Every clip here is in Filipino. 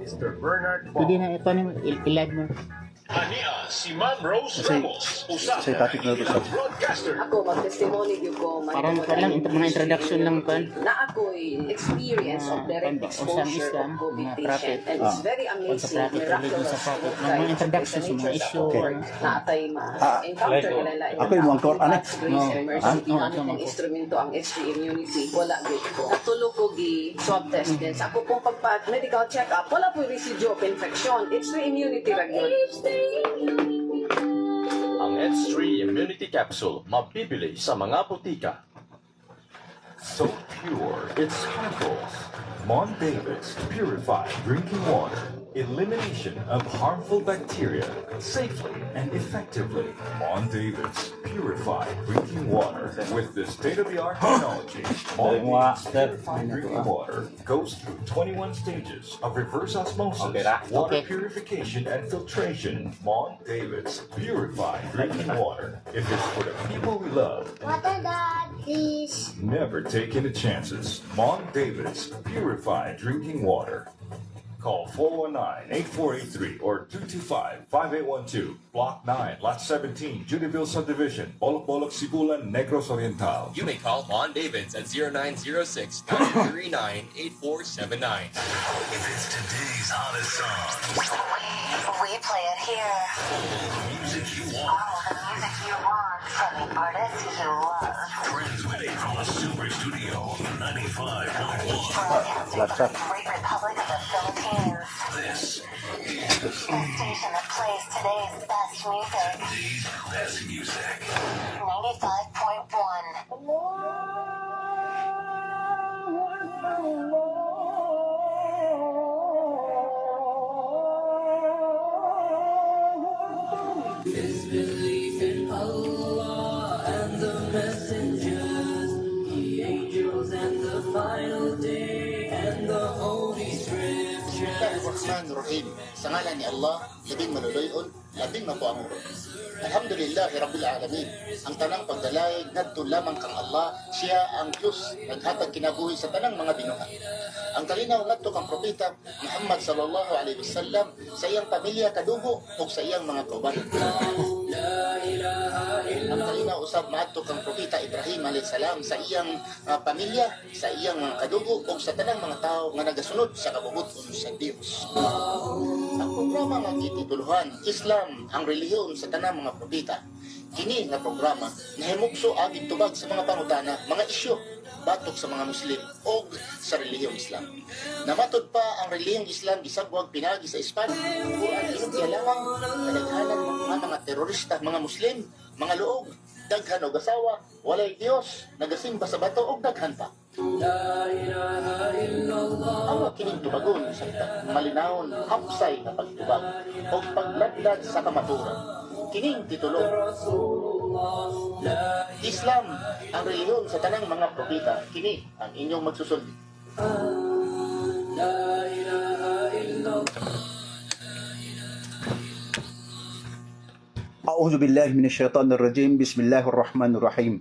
Mr. Bernard Pwede Paul. na ito ni i-live mo. Ania si Ma'am Rose Ramos, usa Say topic na to, sir. broadcaster. Ako, mag-testimony yun ko. Parang pa lang, mga introduction lang pa. Na ako'y experience of direct exposure of COVID patient. And it's very amazing, miraculous. Mga introduction sa mga issue. Na atay ma-encounter nila. Ako yung mga court, anak. Mercy, ang instrumento, ang H3 immunity. Wala, good. Natulog ko gi swab test din. Sa ako pong pagpa-medical check-up, wala po residue of infection. H3 immunity lang yun. Ang H3 Immunity Capsule mabibili sa mga butika. So pure, it's harmless. Mon David's purified drinking water. Elimination of harmful bacteria safely and effectively. Mon David's purified drinking water with the state-of-the-art technology. Mon David's purified drinking water goes through 21 stages of reverse osmosis, water purification and filtration. Mon David's purified drinking water. If it's for the people we love, Water, Dad, please. never take any chances. Mon David's purified drinking water. Call 419-8483 or 225-5812. Block 9, Lot 17, Judyville Subdivision, Bolok-Bolok, Sibulan, Negros Oriental. You may call Mon Davids at 0906-939-8479. If it's today's hottest song, We play it here. music you Oh, want, the music you want from the artists you love. transmitting from the Super Studio 95.1. Broadcasting from the Great Republic of the Philippines. This The station that plays today's best music. is best music. 95.1. His belief in Allah and the messengers, the angels and the final day, and the holy scriptures. Bismillahirrahmanirrahim. Sa ngalan ni Allah, labing maluluyon, labing mabuang. Alhamdulillahi Rabbil Alamin. Ang tanang pagdalay, ngadto lamang kang Allah, siya ang Diyos, naghatag kinabuhi sa tanang mga binuhat. Ang kalinaw ngadto kang propeta, Muhammad sallallahu alaihi wasallam, sa iyang pamilya kadugo o sa iyang mga kauban. Ang kalinaw usab maadto kang propeta Ibrahim alaihi salam sa iyang pamilya, sa iyang mga kadugo o sa tanang mga tao nga nagasunod sa kabubuton sa Dios. Ang programa nga gitituluhan, Islam, ang relihiyon sa tanang mga propeta. Kini nga programa nahimugso aging tubag sa mga pangutana, mga isyu batok sa mga Muslim o sa relihiyong Islam. Namatod pa ang relihiyong Islam gisagwag pinagi sa Espanya o ang inugya lamang kadaghanan ng mga terorista, mga Muslim, mga luog, daghan og asawa, walay Dios, nagasimba sa bato og daghan pa. Ang kining tubagon sa malinawon hapsay na pagtubag o pagladlad sa kamaturan. Kining titulo, Islam, ang relihiyon sa tanang mga propeta. Kini ang inyong magsusulti. أعوذ بالله من الشيطان الرجيم بسم الله الرحمن الرحيم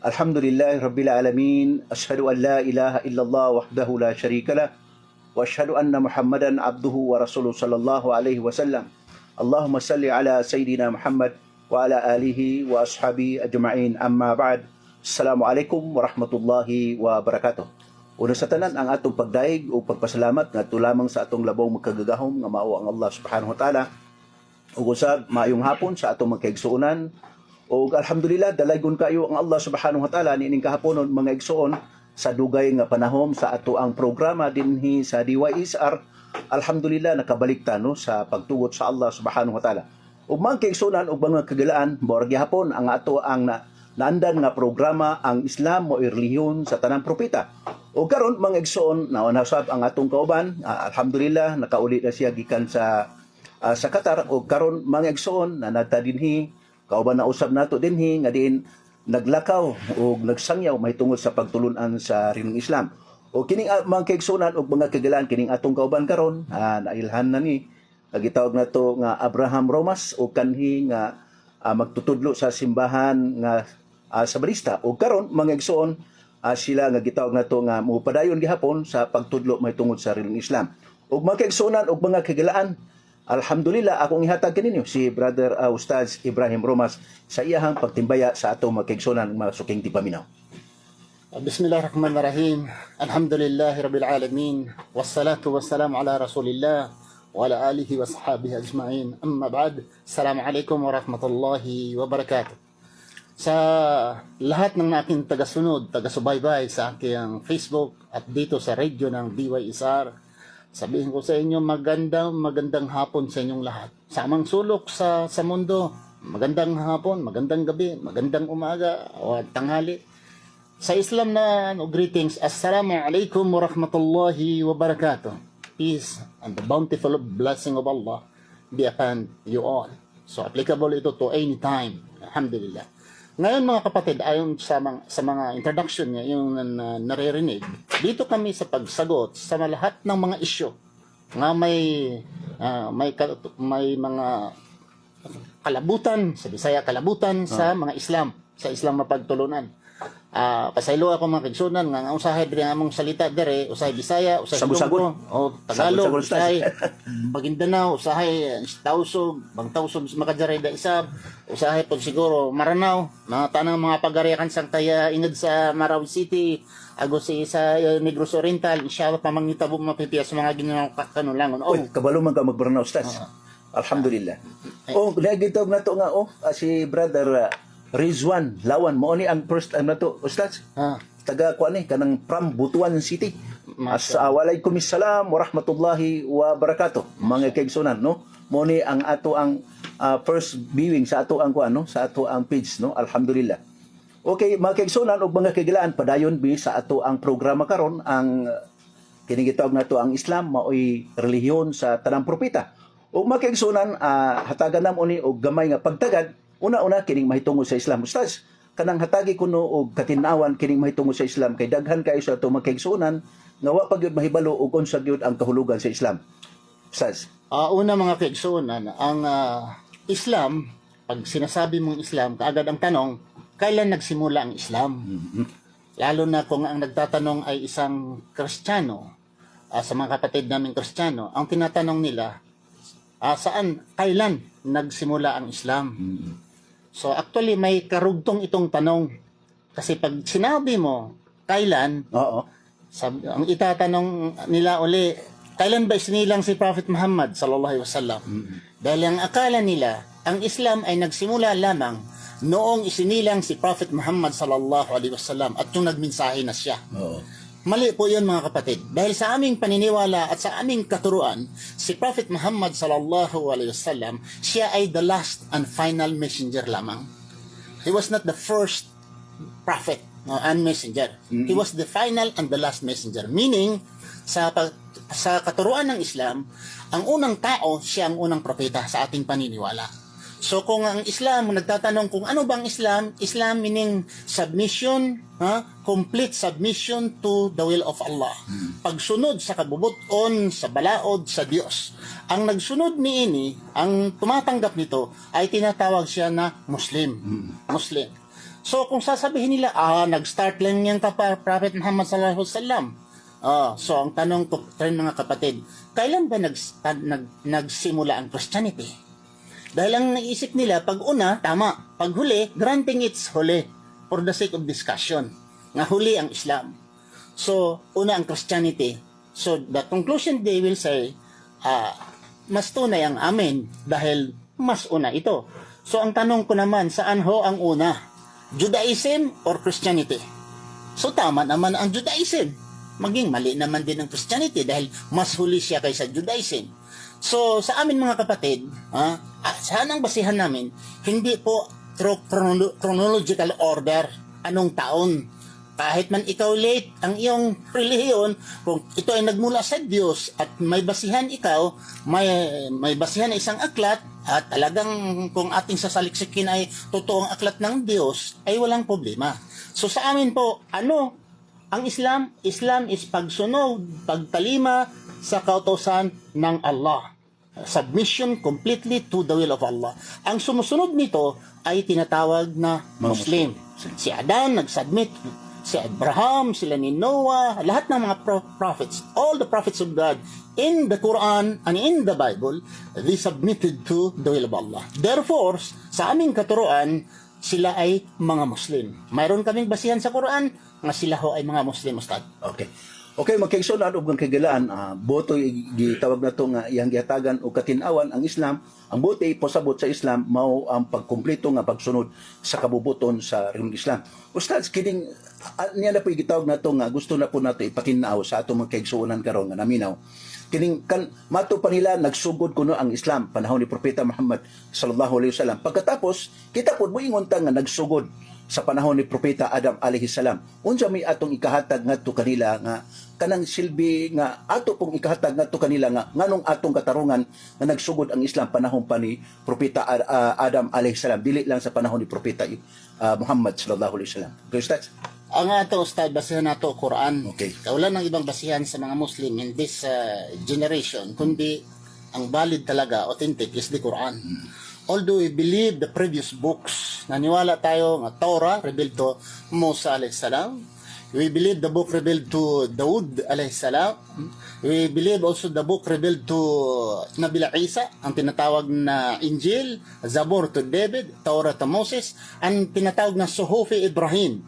الحمد لله رب العالمين أشهد أن لا إله إلا الله وحده لا شريك له وأشهد أن محمدا عبده ورسوله صلى الله عليه وسلم اللهم صل على سيدنا محمد وعلى آله وأصحابه أجمعين أما بعد السلام عليكم ورحمة الله وبركاته. Una sa tanan ang atong pagdaig o pagpasalamat ngadto lamang sa atong labong magkagagahom nga mao ang Allah subhanahu wa ta'ala. Ug usab maayong hapon sa atong magkaigsuonan. Ug alhamdulillah dalaygon kayo ang Allah subhanahu wa ta'ala niining kahaponon mga igsuon sa dugay nga panahon sa ato ang programa dinhi sa DYSR. Alhamdulillah nakabalik ta no sa pagtugot sa Allah subhanahu wa ta'ala. Ug mga kaigsuonan ug mga kagalaan borg gihapon ang ato ang naandan nga programa ang Islam o relihiyon sa tanang propeta. O karon mga igsoon naunasab ang atong kauban, alhamdulillah nakauli na siya gikan sa Qatar. O karon mga igsoon na nata dinhi kauban na usab nato dinhi nga diin naglakaw o nagsangyaw mahitungod sa pagtulunan sa rinong Islam. O kining mga kaigsuonan o mga kagalaan kining atong kauban karon nailhan na ni gitawag nato nga Abraham Romas o kanhi nga magtutudlo sa simbahan nga sa Balista. O karon mga igsoon sila nga gitawag nato nga mupadayon gihapon sa pagtudlo mahitungod sa rilong Islam. ug mga kaigsunan ug mga kagilaan. Alhamdulillah, akong ihatag kaninyo si Brother Ustaz Ibrahim Romas sa iyahang pagtimbaya sa atong mga kaigsunan mga suking tipaminaw. Bismillahirrahmanirrahim. Alhamdulillahi rabbil alamin. Wassalatu wassalamu ala Rasulillah wa ala alihi wa sahbihi ajma'in. Amma ba'd. Assalamualaikum warahmatullahi wabarakatuh. Sa lahat ng aking tagasunod, taga-subaybay sa aking Facebook at dito sa radio ng DYSR, sabihin ko sa inyo magandang hapon sa inyong lahat. Sa amang sulok sa mundo, magandang hapon, magandang gabi, magandang umaga o tanghali. Sa Islam na greetings, Assalamualaikum warahmatullahi wabarakatuh. Peace and the bountiful blessing of Allah be upon you all. So applicable ito to any time. Alhamdulillah. Ngayon mga kapatid, ayon sa mga introduction niya, yung naririnig, dito kami sa pagsagot sa lahat ng mga isyu nga may mga kalabutan, sa Bisaya kalabutan sa mga Islam, sa Islam mapagtulunan. Pasaylo ako mga kaigsunan nga usahay diri among salita dere, usahay Bisaya, usahay Ilonggo, o Tagalog, usahay Maguindanao, usahay Tausug, Bangtausug makadjare da isab, usahay pag siguro Maranao, mga tanang mga pagariakan sang taya inged sa Marawi City, agos sa Negros Oriental, inshallah pamangitabo mapipiyas mga ginang kanulangon. Oy, kabalo man ka magbarna Ustaz. Alhamdulillah. Nagitog na to nga si Brother Rizwan Lawan mo ni ang first time na to Ustaz. Taga kuan ni kanang from Butuan City. Assalamualaikum warahmatullahi wabarakatuh. Mga kaigsunan no. Mo ni ang ato ang first viewing sa ato ang kuan no, sa ato ang page no. Alhamdulillah. Okay, mga kaigsunan ug mga kaigilaan padayon bi sa ato ang programa karon ang kinigitawag nato ang Islam maoy relihiyon sa tanang propeta. Ug mga kaigsunan hatagan namo ni og gamay nga pagtagad. Una-una kining mahitungod sa Islam Ustaz. Kanang hatagi kuno og katinawan kining mahitungod sa Islam kay daghan kayo sa atong magkaigsunan nga wa pa gyud mahibalo og unsa gyud ang kahulugan sa Islam. Ustaz. Una mga kaigsunan, ang Islam, pag sinasabi mong Islam, kaagad ang tanong, kailan nagsimula ang Islam? Lalo na kung ang nagtatanong ay isang Kristiyano, sa mga kapatid naming Kristiyano, ang tinatanong nila, kailan nagsimula ang Islam? So actually may karugtong itong tanong. Kasi pag sinabi mo kailan, ang itatanong nila uli, kailan ba isinilang si Prophet Muhammad sallallahu alaihi wasallam? Dahil ang akala nila, ang Islam ay nagsimula lamang noong isinilang si Prophet Muhammad sallallahu alaihi wasallam at yung nagmensahe na siya. Mali po yun mga kapatid. Dahil sa aming paniniwala at sa aming katuruan, si Prophet Muhammad sallallahu alaihi wasallam, siya ay the last and final messenger lamang. He was not the first prophet and messenger. He was the final and the last messenger. Meaning, sa katuruan ng Islam, ang unang tao, siya ang unang propeta sa ating paniniwala. So kung ang Islam, nagtatanong kung ano bang Islam, Islam meaning submission, complete submission to the will of Allah. Pagsunod sa kabubuton, sa balaod, sa Diyos. Ang nagsunod niini, ang tumatanggap nito, ay tinatawag siya na Muslim. Muslim. So kung sasabihin nila, nag-start lang yan Prophet Muhammad sallallahu alaihi wasallam. So ang tanong ko mga kapatid, kailan ba nagsimula ang Christianity? Dahil ang naisip nila, pag una, tama. Pag huli, granting it's huli. For the sake of discussion. Nga huli ang Islam. So, una ang Christianity. So, the conclusion they will say, mas tunay ang amin dahil mas una ito. So, ang tanong ko naman, saan ho ang una? Judaism or Christianity? So, tama naman ang Judaism. Maging mali naman din ang Christianity dahil mas huli siya kaysa Judaism. So, sa amin mga kapatid, saan ang basihan namin? Hindi po through chronological order, anong taon. Kahit man ikaw late ang iyong relihiyon, kung ito ay nagmula sa Diyos at may basihan ikaw, may basihan na isang aklat, at talagang kung ating sasaliksikin ay totoong aklat ng Diyos, ay walang problema. So sa amin po, ano ang Islam? Islam is pagsunod, pagtalima sa kautusan ng Allah. Submission completely to the will of Allah. Ang sumusunod nito ay tinatawag na Muslim. Si Adan nag-submit si Abraham, sila ni Noah, lahat ng mga prophets, all the prophets of God in the Quran and in the Bible, they submitted to the will of Allah. Therefore, sa aming katuruan, sila ay mga Muslim. Mayroon kaming basihan sa Quran nga sila ho ay mga Muslim, Ustad. Okay. Okay, magkaigsunan og kagilaan, boto gitawag na to nga iyang gihatagan og katinawan ang Islam. Ang boto posabot sa Islam mao ang pagkumpleto nga pagsunod sa kabubuton sa rehimong Islam. Ustad, kining niya na po gitawag na to nga gusto na po nato ipatinaw sa atong magkaigsunan karon nga naminaw. Kining kan mato pa nila nagsugod kuno ang Islam panahon ni Propeta Muhammad sallallahu alaihi wasallam. Pagkatapos kita pod moingon ta nga nagsugod sa panahon ni Propeta Adam alaihi salam. Unsa may atong ikahatag ngadto kanila nga kanang silbi nga ato pong ikahatag ngadto kanila nga nganong atong katarungan nga nagsugod ang Islam panahon pa ni Propeta Adam alaihi salam, dili lang sa panahon ni Propeta Muhammad sallallahu alaihi wasallam. Ustad, ang ato, Ustad, basihan nato Quran. Okay. Wala nang ibang basihan sa mga Muslim in this generation, kundi ang valid talaga, authentic, is the Quran. Although we believe the previous books, naniwala tayo nga Torah revealed to Musa alayhi salam. We believe the book revealed to Daud alayhi salam. We believe also the book revealed to Nabi Isa, ang tinatawag na Injil, Zabur to David, Torah to Moses, ang tinatawag na Suhufi Ibrahim.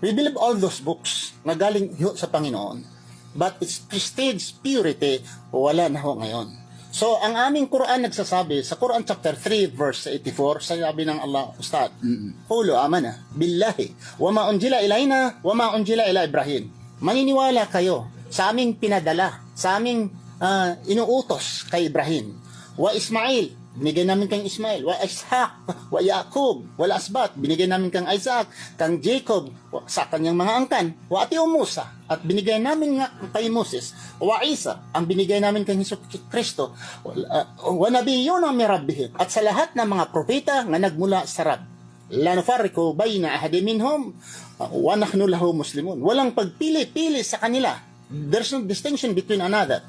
We believe all those books na galing sa Panginoon. But its prestige, purity, wala na ho ngayon. So, ang aming Quran nagsasabi, sa Quran chapter 3, verse 84, sabi ng Allah, Ustad, Qulu amana billahi, wa ma unjila ilayna, wa ma unjila ila Ibrahim. Maniniwala kayo sa aming pinadala, sa aming inuutos kay Ibrahim. Wa Ismail, binigay namin kang Ismail. Wa Ishaq, wa Yaqub, wal Asbat, binigay namin kang Isaac, kang Jacob, sa kanyang mga angkan. Wa Atio Musa, at binigay namin nga kay Moses. Wa Isa, ang binigay namin kay Hesus Kristo. Wa nabiyun ang mirabbihim, at sa lahat ng mga propeta nga nagmula sa Rab. La nufarriqu bayna ahadin minhum wa nahnu lahu muslimun. Walang pagpili-pili sa kanila. There's no distinction between another.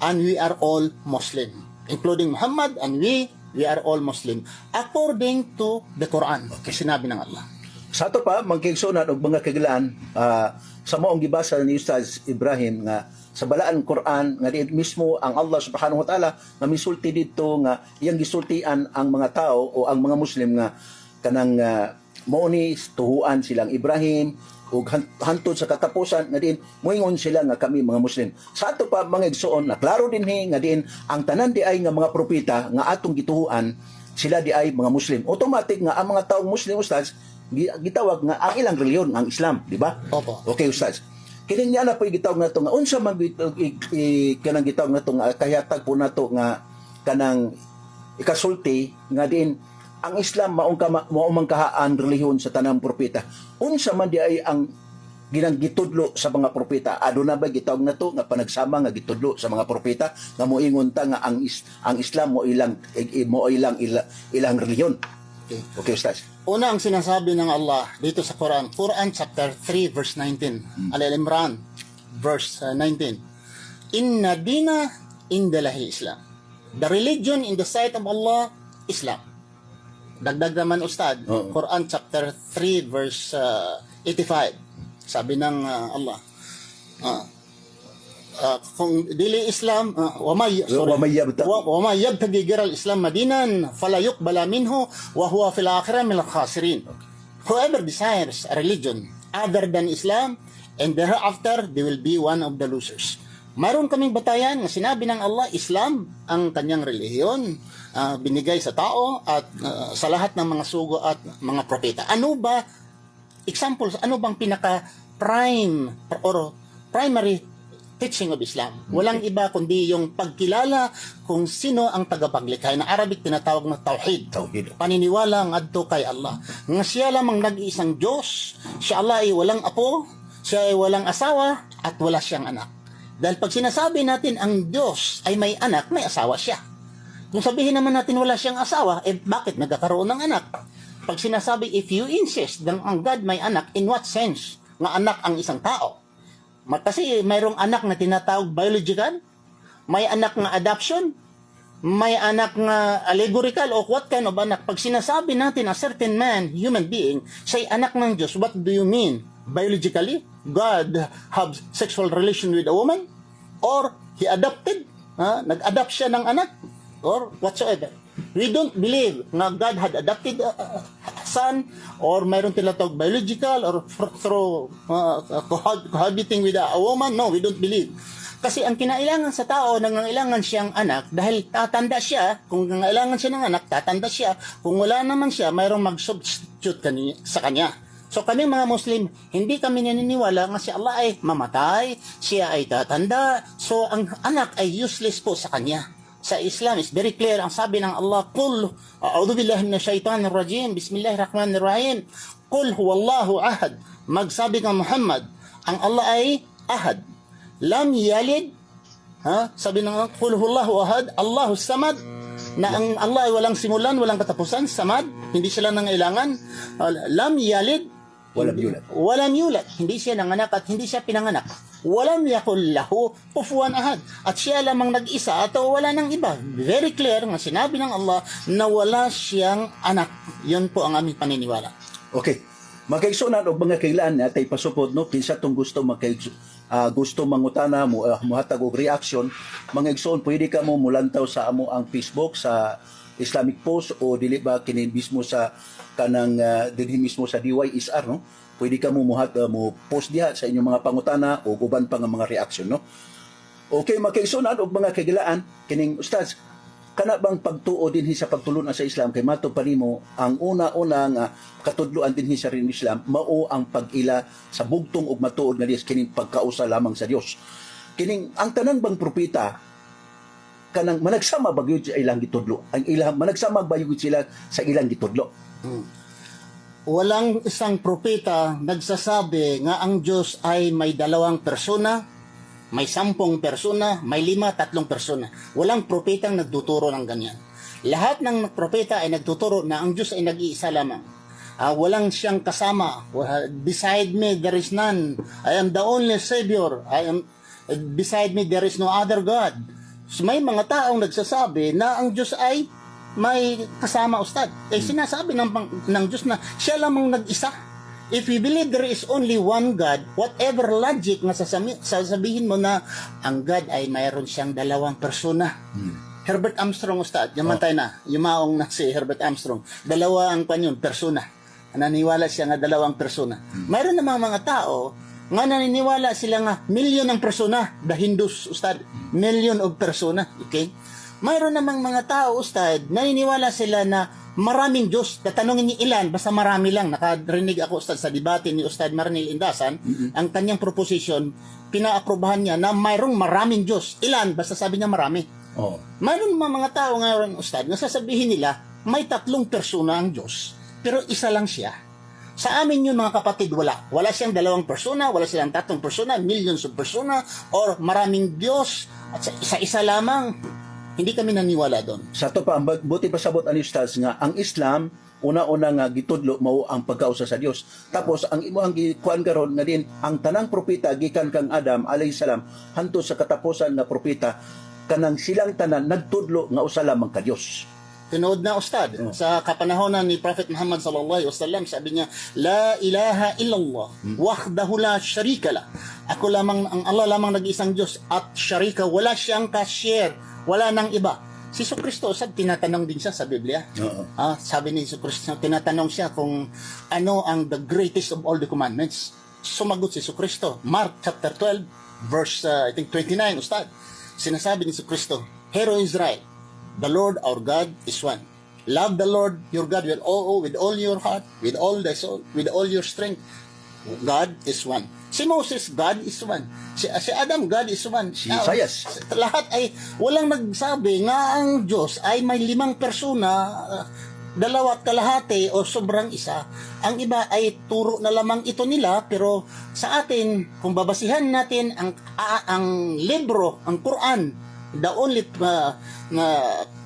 And we are all Muslim, including Muhammad, and we are all Muslim according to the Quran. Okay. Sinabi ng Allah. Sa ato pa magkaigsunan og mga kagilaan, sa maong gibasa ni Ustaz Ibrahim nga sa balaan Quran nga diin mismo ang Allah subhanahu wa taala nga misulti dito nga iyang gisultian ang mga tao o ang mga Muslim nga kanang mao ni tuhuan silang Ibrahim ug hantod sa katapusan nga diin moingon sila nga kami mga Muslim. Sa ato pa mga igsoon na klaro dinhi nga diin ang tanan di ay nga mga propeta nga atong gituhuan sila di ay mga Muslim. Automatic nga ang mga taong Muslim, Ustaz, gitawag nga ang ilang reliyon ang Islam, di ba? Opo. Okay, Ustaz. Kining niya na po gitawag nato nga unsa man kanang gitawag nato nga kahatag po nato nga kanang ikasulti nga diin ang Islam maumang kahaan relihiyon sa tanang propeta. Unsa man di ay ang ginanggitudlo sa mga propeta. Aduna ba gitawag na to nga panagsama nga gitudlo sa mga propeta nga moingon ta nga ang Islam mo ilang relihiyon. Okay, Ustaz. Una ang sinasabi ng Allah dito sa Quran, Quran chapter 3 verse 19, Al-Imran verse 19. Inna dina indalahi Islam. The religion in the sight of Allah, Islam. Dagdag naman, Ustad, Quran chapter 3 verse 85. Sabi ng Allah, kung dili Islam, wa may yabtaghi ghayra al-Islam madinan fala yuqbala minhu wa huwa fil akhirah min al-khasirin. Whoever desires a religion other than Islam, and thereafter they will be one of the losers. Mayroon kaming batayan na sinabi ng Allah, Islam ang kanyang relihiyon, binigay sa tao at sa lahat ng mga sugo at mga propeta. Ano ba, examples, ano bang primary teaching of Islam? Walang iba kundi yung pagkilala kung sino ang tagapaglikha. Na Arabic tinatawag na tauhid. Paniniwala ng adto kay Allah. Nga siya lamang nag-iisang Diyos, siya Allah ay walang apo, siya ay walang asawa, at wala siyang anak. Dahil pag sinasabi natin ang Diyos ay may anak, may asawa siya. Kung sabihin naman natin wala siyang asawa, bakit nagkakaroon ng anak? Pag sinasabi, if you insist na ang God may anak, in what sense nga anak ang isang tao? Kasi mayroong anak na tinatawag biological, may anak na adoption, may anak na allegorical, o what kind of anak? Pag sinasabi natin a certain man, human being, say anak ng Diyos, what do you mean? biologically God have sexual relation with a woman, or he adopted, nag-adopt siya ng anak, or whatsoever. We don't believe na God had adopted a son, or mayroon tinatawag biological, or through cohabiting with a woman. No, we don't believe. Kasi ang kinailangan sa tao, nangangailangan siyang anak, dahil tatanda siya, kung nangangailangan siya ng anak, tatanda siya, kung wala naman siya, mayroong mag-substitute sa kanya. So kaming mga Muslim, hindi kami naniniwala nga si Allah ay mamatay, siya ay tatanda, so ang anak ay useless po sa kanya. Sa Islam is very clear, ang sabi ng Allah, Qul, a'udhu billahi minasyaitanir rajim, bismillahirrahmanirrahim, Qul huwallahu ahad, magsabi ng Muhammad, ang Allah ay ahad, lam yalid, sabi ng Qul huwallahu ahad, Allahu samad, na ang Allah ay walang simulan, walang katapusan, samad, hindi sila nangailangan, lam yalid, walam yulad, hindi siya nanganak at hindi siya pinanganak, walam yakul lahu kufuwan ahad, at siya lamang nag-isa at wala nang iba. Very clear nga sinabi ng Allah na wala siyang anak. Yun po ang aming paniniwala. Okay. Magkaigsunan o mga kailan natay pasupod, no, kinsa tong gusto gusto mangutana mo, muhatag og reaction, mga igsoon, pwede ka mo mulantaw sa amo ang Facebook sa Islamic Post, o dili ba kini mismo sa kanang dinhi mismo sa DYSR, no? Pwede ka mo mo post diha sa inyong mga pangutana o uban pa nga mga reaction, no? Okay, magkaigsunan og mga kailaan kining ustads, kana bang pagtuo dinhi sa pagtulon sa Islam, kay mato pa nimo ang una-una nga katudloan dinhi sa rin Islam mao ang pag-ila sa bugtong ug matuod nga Dios, kining pagkausa lamang sa Dios. Kining ang tanang bang propeta kanang managsama ba gyud sa ilang gitudlo, ang ilang managsama ba gyud sila sa ilang gitudlo? Walang isang propeta nagsasabi nga ang Diyos ay may 2 persona, may 10 persona, may 5, 3 persona. Walang propetang nagtuturo ng ganyan. Lahat ng propeta ay nagtuturo na ang Diyos ay nag-iisa lamang. Walang siyang kasama. Beside me there is none. I am the only Savior. Beside me there is no other God. So, may mga taong nagsasabi na ang Diyos ay may kasama, ustad. Sinasabi ng Diyos na siya lamang nag-isa. If we believe there is only one God, whatever logic nga sasabihin mo na ang God ay mayroon siyang 2 persona. Herbert Armstrong, ustad, yamantay na, yumaong na si Herbert Armstrong, 2 ang panyon, persona. Naniniwala siya nga 2 persona. Mayroon namang mga tao nga naniniwala sila nga million ang persona, the Hindus, ustad, million of persona, okay? Mayroon namang mga tao, ustad, naniniwala sila na maraming Diyos. Tatanungin niyo ilan, basta marami lang. Nakarinig ako, ustad, sa debate ni Ustad Marnil Indasan, ang kanyang proposition, pinaaprobahan niya na mayroong maraming Diyos. Ilan, basta sabi niya marami. Mayroon mga tao ngayon, ustad, na sasabihin nila, may 3 persona ang Diyos, pero isa lang siya. Sa amin yun, mga kapatid, wala. Wala siyang 2 persona, wala silang 3 persona, millions of persona, or maraming Diyos, at sa isa-isa lamang. Hindi kami naniwala doon. Sa to pa, buti pa sabot ani ustads nga ang Islam una-una nga gitudlo mao ang pagkausa sa Dios. Tapos ang imo ang gikuan karon nga din ang tanang propeta gikan kang Adam alayhi salam hanto sa katapusan nga propeta, kanang silang tanan nagtudlo nga usa lamang ka Dios. Tinood na, ustad, sa kapanahonan ni Prophet Muhammad sallallahu alaihi wasallam, sabi niya, la ilaha illallah wahdahu la syarika la. Ako lamang, ang Allah lamang nag-isang Diyos at syarika, wala siyang ka-share, wala nang iba. Si Jesucristo, ustad, tinatanong din siya sa Biblia. Sabi ni Jesucristo, tinatanong siya kung ano ang the greatest of all the commandments. Sumagot si Jesucristo. Mark chapter 12 verse I think 29, ustad. Sinasabi ni Jesucristo, Hear Israel, the Lord our God is one. Love the Lord your God with all your heart, with all thy soul, with all your strength. God is one. Si Moses, God is one. Si Adam, God is one. Si Isaias. Lahat ay walang nagsabi nga ang Diyos ay may 5 persona, 2 kalahati o sobrang isa. Ang iba ay turo na lamang ito nila, pero sa atin, kung babasihan natin ang libro, ang Quran, the only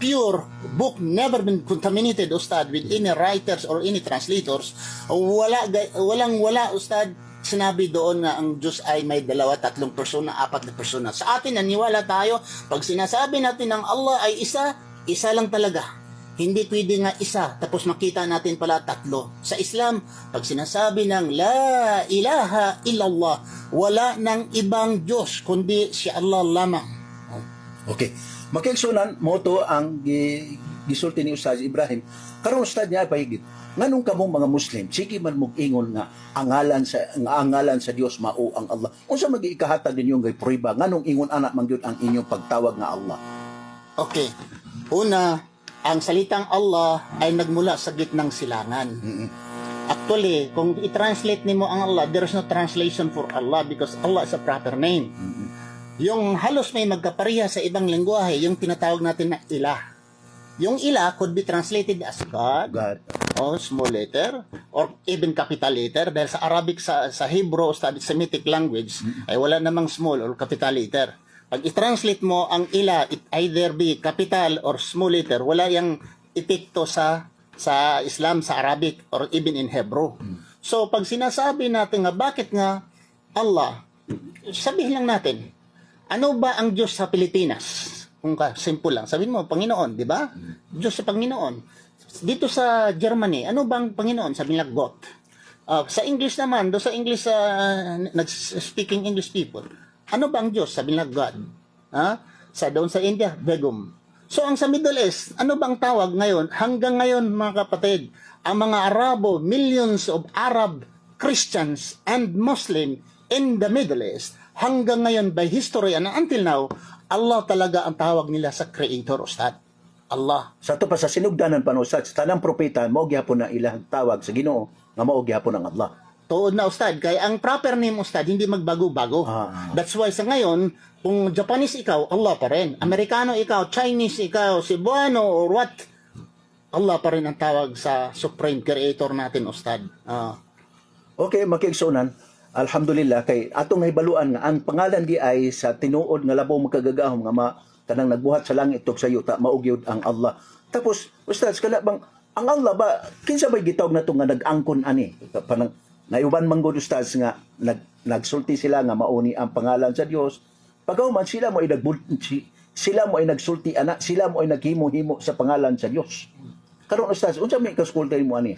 pure book never been contaminated, ustad, with any writers or any translators, wala, ustad, sinabi doon nga ang Diyos ay may 2, 3 persona, 4 persona. Sa atin, naniwala tayo, pag sinasabi natin ng Allah ay isa lang talaga. Hindi pwede nga isa, tapos makita natin pala tatlo. Sa Islam, pag sinasabi ng La ilaha illallah, wala ng ibang Diyos, kundi si Allah lamang. Okay. Makiigsunan mo to ang gisulti ni Ustaz Ibrahim. Karon Ustaz niya pahigit. Nganong kamong mga Muslim, sige man mog-ingon nga ang ngalan sa Dios mao ang Allah. Unsa magi-ikahatag ninyo nga prueba nganong ingon anak man gyud ang inyong pagtawag nga Allah? Okay. Una, ang salitang Allah ay nagmula sa gitnang silangan. Actually, kung i-translate nimo ang Allah, there is no translation for Allah because Allah is a proper name. Yung halos may magkapareha sa ibang lengguwahe, yung tinatawag natin na ilah. Yung ilah could be translated as God, or small letter, or even capital letter. Dahil sa Arabic, sa Hebrew, sa Semitic language, ay wala namang small or capital letter. Pag i-translate mo ang ila, it either be capital or small letter, wala yung epekto sa Islam, sa Arabic, or even in Hebrew. So, pag sinasabi natin nga, bakit nga Allah, sabihin lang natin, ano ba ang Diyos sa Pilipinas? Kung simple lang, sabihin mo, Panginoon, di ba? Diyos sa Panginoon. Dito sa Germany, ano bang Panginoon? Sabihin lang, God. Sa English naman, do sa English, speaking English people, ano bang Diyos? Sabi nila, God. Doon sa India, Begum. So, ang sa Middle East, ano bang tawag ngayon? Hanggang ngayon, mga kapatid, ang mga Arabo, millions of Arab Christians and Muslim in the Middle East, hanggang ngayon, by history and until now, Allah talaga ang tawag nila sa Creator, Ustad. Allah. Sa to pa sa sinugdanan pa no, Ustad, sa tanang propeta, mao gyapon na ilang tawag sa Ginoo, nga mao gyapon ang Allah. Tuod na, Ustad. Kaya ang proper name, Ustad, hindi magbago-bago. That's why sa ngayon, kung Japanese ikaw, Allah pa rin. Amerikano ikaw, Chinese ikaw, Cebuano, or what, Allah pa rin ang tawag sa Supreme Creator natin, Ustad. Okay, makiigsunan. Alhamdulillah, kay atong nahibaluan nga, ang pangalan di ay sa tinuod nga labaw magkagagahom nga kanang nagbuhat sa langit ug sa yuta, maugyod ang Allah. Tapos, Ustad, kala bang, ang Allah ba, kinsa ba'y gitawag na ito nga nag-angkon ani? Panang, naiuban man gud Ustad nga nagsulti sila nga mauni ang pangalan sa Dios. Pagahuman sila mo ay nagsulti ana, sila mo ay naghimo-himo sa pangalan sa Dios. Karon Ustad, unsa may kaskultay mo ani?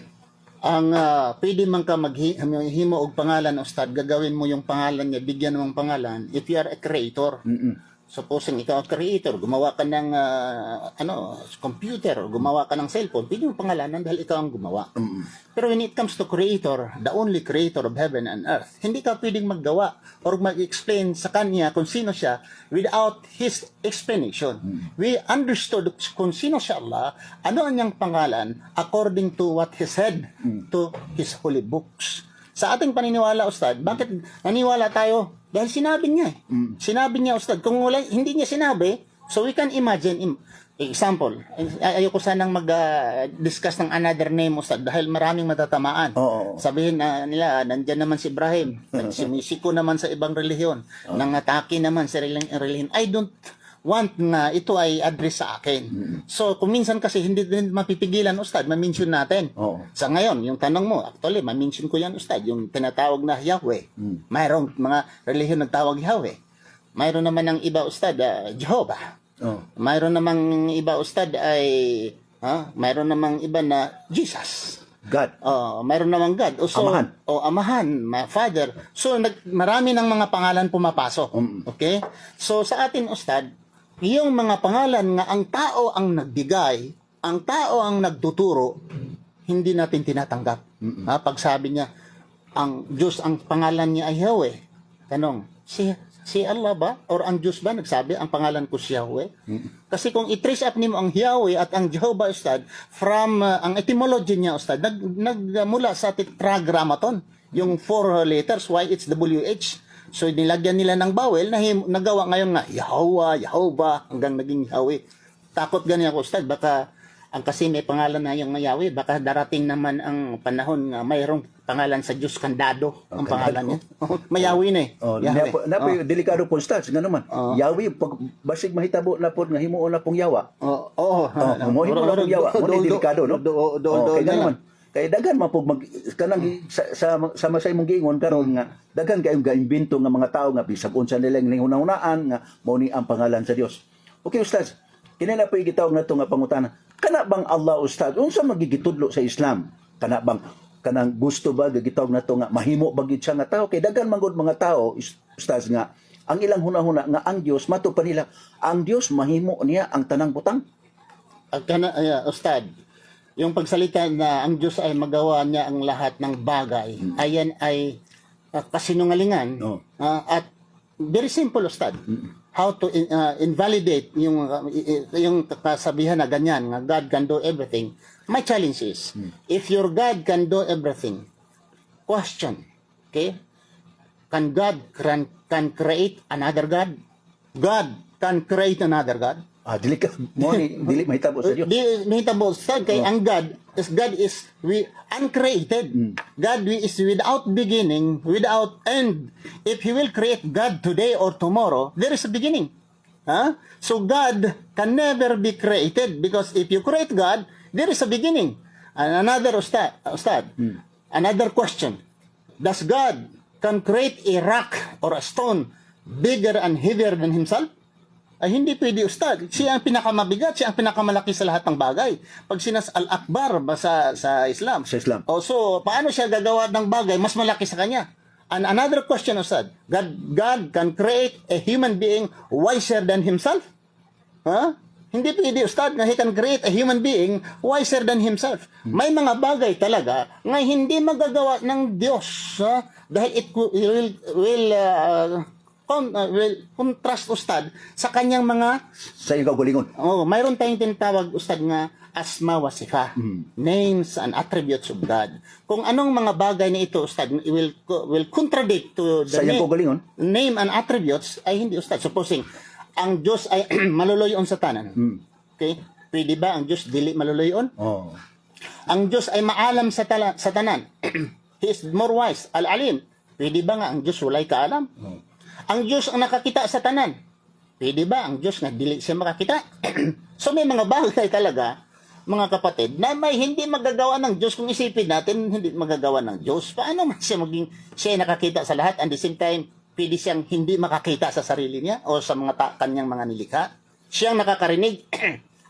Ang pwede man ka maghimo og pangalan, Ustad, gagawin mo yung pangalan niya, bigyan mo ng pangalan if you are a creator. Supposing ikaw ang creator, gumawa ka ng computer, or gumawa ka ng cellphone, pwede mo pangalanan dahil ikaw ang gumawa. Pero when it comes to creator, the only creator of heaven and earth, hindi ka pwedeng maggawa or mag-explain sa kanya kung sino siya without his explanation. We understood kung sino siya Allah, ano ang niyang pangalan according to what he said to his holy books. Sa ating paniniwala, Ustad, bakit naniwala tayo? Dahil sinabi niya. Sinabi niya, Ustad. Kung wala, hindi niya sinabi, so we can imagine. Example, ayoko sanang mag-discuss ng another name, Ustad, dahil maraming matatamaan. Sabihin nila, nandyan naman si Ibrahim, sumisiko naman sa ibang relihiyon, nangatake naman sa relihiyon. I don't want na ito ay address sa akin. So, kung minsan kasi hindi din mapipigilan, Ustad, ma-mention natin. Sa ngayon, yung tanong mo, actually, ma-mention ko yan, Ustad, yung tinatawag na Yahweh. Mayroong mga relihiyon nagtawag Yahweh. Mayroon naman ng iba, Ustad, Jehovah. Mayroon namang iba, Ustad, mayroon namang iba na Jesus. God. Mayroon namang God. Amahan. Amahan, Father. So, marami ng mga pangalan pumapasok. Okay? So, sa atin, Ustad, yung mga pangalan nga ang tao ang nagbigay, ang tao ang nagtuturo, hindi natin tinatanggap. Pag sabi niya, ang Diyos, ang pangalan niya ay Yahweh. Tanong, si Allah ba? Or ang Diyos ba nagsabi, ang pangalan ko si Yahweh? Kasi kung i-trace up niyo ang Yahweh at ang Jehovah, Ustad, from ang etymology niya, Ustad, nagmula sa tetragrammaton, yung 4 letters, why it's WH. So, nilagyan nila ng bawel na nagawa ngayon nga, Yahovah, hanggang naging Yahweh. Takot ganyan ako, Ustad, baka ang kasi may pangalan na yung Yahweh, baka darating naman ang panahon nga mayroong pangalan sa Diyos Kandado ang pangalan niya. May Yahweh na eh. Delikado po, Ustad, nga naman. Yahweh, pag basig mahitabo na po, nga himuon na pong yawa. Himuon na pong yawa. Muna delikado, no? Kaya naman. Kaya dagan mapog kanang sa masay mong giingon karon nga dagan kayong gaimbento nga mga tao nga bisag unsa nila ning hunahunaan nga mao ni ang pangalan sa Dios. Okay, Ustad. Kini na po gitawag nato nga pangutana. Kana bang Allah ustad unsa magigitudlo sa Islam? Kana bang kanang gusto ba gagitawag nato nga mahimo ba gid siya nga tao kay daghan man gud mga tao ustad nga ang ilang hunahuna nga ang Dios mato pa nila ang Dios mahimo niya ang tanang butang. Ustad, yung pagsalita na ang Diyos ay magawa niya ang lahat ng bagay, ayan ay kasinungalingan. At very simple, Ustad. How to invalidate yung kasabihan na ganyan, nga God can do everything. My challenge is, if your God can do everything, question, okay? Can God can create another God? God can create another God? Dili ka mo ni dili mahitabo sa Dios. Di mahitabo sa kay ang God is uncreated. God is without beginning, without end. If he will create God today or tomorrow, there is a beginning. So God can never be created because if you create God, there is a beginning. And another ustad, another question. Does God can create a rock or a stone bigger and heavier than himself? Ay hindi pwede, ustad. Siya ang pinakamabigat, siya ang pinakamalaki sa lahat ng bagay. Pag sinas al-akbar ba sa Islam? Sa Islam. So, paano siya gagawa ng bagay mas malaki sa kanya? And another question, ustad. God can create a human being wiser than himself? Hindi pwede, ustad, na he can create a human being wiser than himself. May mga bagay talaga nga hindi magagawa ng Diyos. Dahil it will contrast, ustad, sa kanyang mga sa iyong kaugalingon. Mayroon tayong tinatawag, ustad, nga asma wa sifa, names and attributes of God. Kung anong mga bagay na ito, ustad, will contradict to the sa iyong kaugalingon, name and attributes, ay hindi, ustad. Supposing ang Diyos ay maluluyon sa tanan. Okay? Pwede ba ang Diyos dili maluluyon? Ang Diyos ay maalam sa tanan. He is more wise, al-alim. Pwede ba nga ang Diyos walay kaalam? Ang Diyos ang nakakita sa tanan. Pwede ba ang Diyos nga dili siya makakita? So may mga bagay talaga, mga kapatid, na may hindi magagawa ng Diyos. Kung isipin natin, hindi magagawa ng Diyos. Paano man siya siya nakakita sa lahat and the same time, pwede siyang hindi makakita sa sarili niya o sa mga kanyang mga nilikha? Siyang nakakarinig,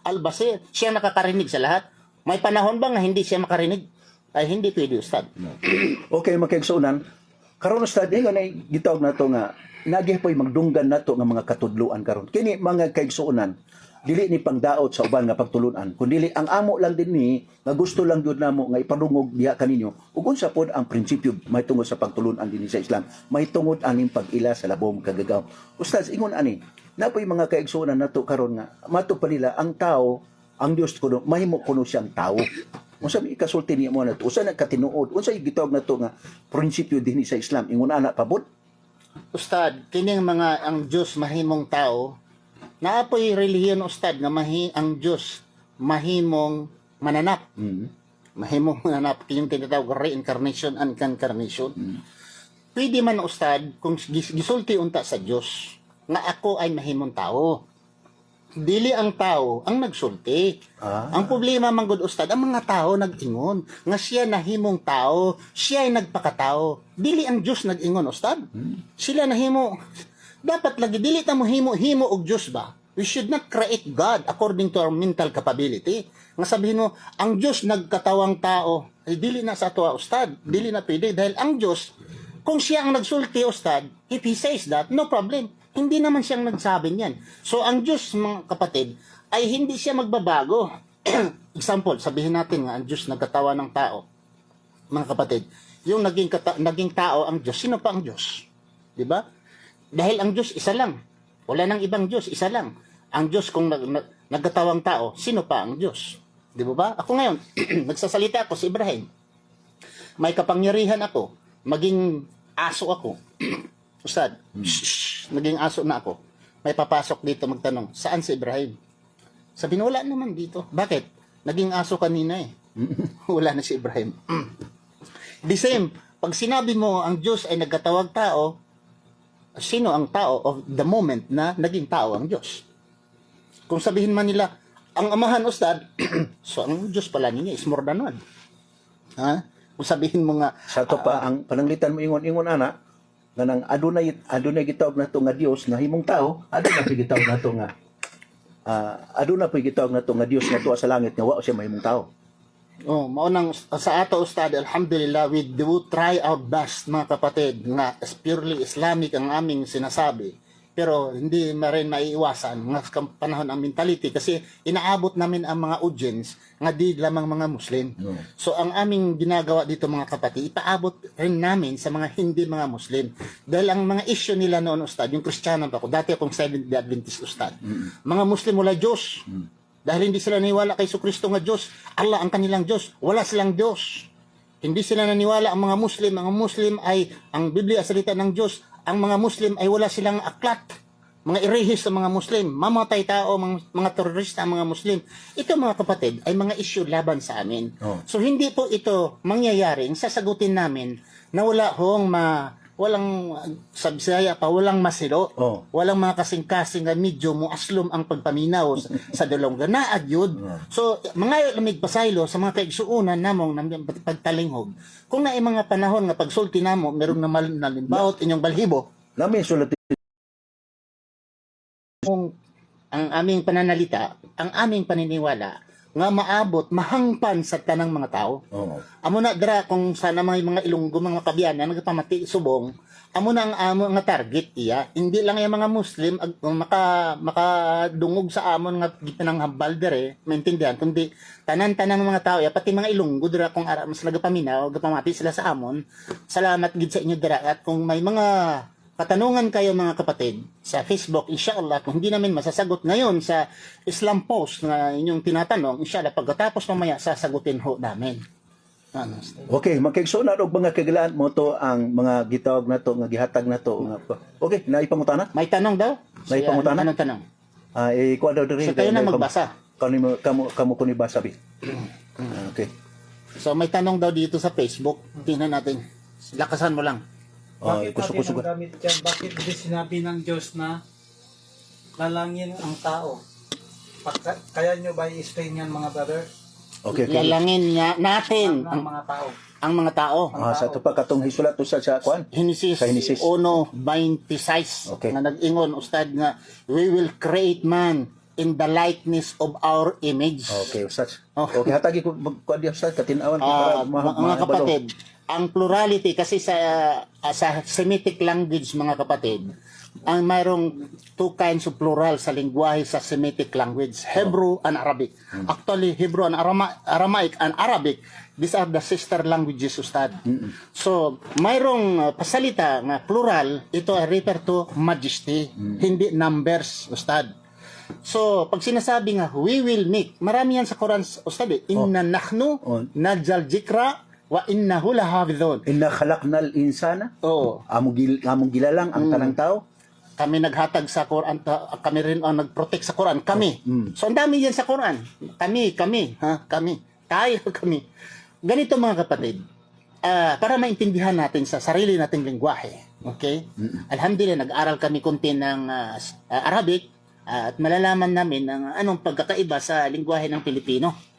al-basir, siyang nakakarinig sa lahat. May panahon ba nga hindi siya makarinig? Ay hindi pwede, ustad. Okay, makigsuunan. Karon ustad, ingon ay gitawag nato nga nagipoy magdunggan nato nga mga katudluan karon. Kini mga kaigsuunan, dili ni pangdaot sa uban nga pagtulunan, kundi ang amo lang din ni nga gusto lang gyud namo nga ipadungog diha kaninyo. Ug unsa pod ang prinsipyo may tungod sa pagtulunan dinhi sa Islam, may tungod aning pag-ila sa labom kagagaw. Ustad, ingon ani, napoy mga kaigsuunan nato karon nga mato pa nila ang tao, ang Dios kuno mahimo kuno siyang tao. Unsa mi ikasulti niya mo nato? Unsa nagkatinuod? Unsa gitawag nato nga prinsipyo dinhi sa Islam? Ingon ana pabot? Ustad, kining mga ang Diyos mahimong tao, naapoy relihiyon, ustad, nga ang Diyos mahimong mananap. Mahimong mananap, yung tinatawag reincarnation and incarnation. Pwede man, ustad, kung gisulti unta sa Diyos, nga ako ay mahimong tao. Dili ang tao ang nagsulti. Ang problema, manggod, ustad, ang mga tao nag-ingon nga siya nahimong tao, siya ay nagpakatao. Dili ang Diyos nag-ingon, ustad. Sila nahimo. Dapat lagi dili ta mo himo og Diyos ba? We should not create God according to our mental capability. Nga sabihin mo, ang Diyos nagkatawang tao, ay dili na sa ato, ustad. Dili na pwede dahil ang Diyos, kung siya ang nagsulti, ustad, if he says that, no problem. Hindi naman siyang nagsabi niyan. So, ang Diyos, mga kapatid, ay hindi siya magbabago. Example, sabihin natin nga, ang Diyos nagkatawa ng tao. Mga kapatid, yung naging tao ang Diyos, sino pa ang Diyos? Diba? Dahil ang Diyos, isa lang. Wala nang ibang Diyos, isa lang. Ang Diyos, kung nagkatawang tao, sino pa ang Diyos? Di ba? Ako ngayon, nagsasalita ako si Ibrahim. May kapangyarihan ako. Maging aso ako. Ustad, naging aso na ako. May papasok dito magtanong, saan si Ibrahim? Sabi na, wala naman dito. Bakit? Naging aso kanina eh. Wala na si Ibrahim. The same, pag sinabi mo ang Diyos ay nagkatawag tao, sino ang tao of the moment na naging tao ang Diyos? Kung sabihin man nila, ang amahan, ustad, so ang Diyos pala niya is more than one. Kung sabihin mo nga, sa to pa, ang pananglitan mo ingon ana, nga nang adunay gitawag nato nga Dios nga himong tao, adunay gitawag nato nga aduna pa gitawag nato nga Dios nga tuwa sa langit nga wa siya mahimong tao. Oh, maunang sa ato ustad, alhamdulillah, we do try our best mga kapatid nga purely Islamic ang aming sinasabi. Pero hindi rin maiiwasan nga panahon ang mentality kasi inaabot namin ang mga audience nga di lamang mga Muslim. So ang aming ginagawa dito mga kapatid, ipaabot rin namin sa mga hindi mga Muslim. Dahil ang mga issue nila noon ustad, yung Kristiyano ako, dati akong Seventh-day Adventist ustad. Mga Muslim wala Diyos. Dahil hindi sila naniwala kay Kristo nga Diyos, Allah ang kanilang Diyos, wala silang Diyos. Hindi sila naniwala ang mga Muslim ay ang Biblia salita ng Diyos, ang mga Muslim ay wala silang aklat. Mga irehis sa mga Muslim, mamatay tao, mga terorista ang mga Muslim. Ito mga kapatid ay mga issue laban sa amin. So hindi po ito mangyayaring sasagutin namin na walang sa Bisaya pa, walang masilo, walang mga kasing-kasing nga medyo muaslom ang pagpaminaw sa dalong ganaad yun. So, mga lamig pasaylo sa mga kaigsuunan namong pagtalinghog. Kung na mga panahon nga pagsulti namo, merong nalimbawot inyong balhibo. Namin sulat Kung ang aming pananalita, ang aming paniniwala, nga maabot, mahangpan sa tanang mga tao. Amo na dira kung sana mga Ilonggo, mga Kabiyanan, nagpamati subong, amo na ang nga target iya. Hindi lang yung mga Muslim makadungog sa amon nga gipananghambal dire, maintindihan, kundi tanan-tanan mga tao, ya, pati mga Ilonggo dira kung ara mas nagapaminaw, gapamati sila sa amon. Salamat gid sa inyo dira at kung may mga katanungan kayo mga kapatid sa Facebook, inshallah, kung hindi namin masasagot ngayon sa Islam post na inyong tinatanong, inshallah, pagkatapos mamaya, sasagutin ho namin. Okay, makigsunan og mga kagalaan mo to ang mga gitawag na to, nga gihatag na to. Okay, naipangutana? May tanong daw? May pangutana? Anong tanong? Ikuha daw diri. So, kayo na magbasa. Kamu kuni basa bi. Okay. So, may tanong daw dito sa Facebook. Tingnan natin. Lakasan mo lang. Bakit natin ang gamit yan? Bakit di sinabi ng Diyos na lalangin ang tao? Kaya nyo ba i-explain yan mga brother? Okay. Lalangin natin ang mga tao. Ang mga tao. Sa ito pa katong hisulat to sa kuan. Genesis 1:26. Okay. Na nag-ingon ustad nga we will create man in the likeness of our image. Okay, ustad. Okay, hatagi ko kuan di ustad katinawan para mga kapatid. Ang plurality kasi sa Semitic language mga kapatid, ang mayroong two kinds of plural sa lingwahe sa Semitic language, Hebrew and Arabic. Actually, Hebrew and Aramaic and Arabic, these are the sister languages, ustad. So, mayroong pasalita na plural, ito ay refer to majesty, hindi numbers, ustad. So, pag sinasabi nga, we will make, marami yan sa Quran, ustad, inna nahnu najal jikra wa innahu lahafidhun. Inna khalaqnal insana. Among gilalang ang tanang tao. Kami naghatag sa Quran, kami rin ang nagprotect sa Quran, kami. So ang dami yan sa Quran. Kami, tayo kami. Ganito mga kapatid, para maintindihan natin sa sarili nating lingwahe. Okay? Alhamdulillah, nag-aral kami kunti ng Arabic at malalaman namin ang anong pagkakaiba sa lingwahe ng Pilipino.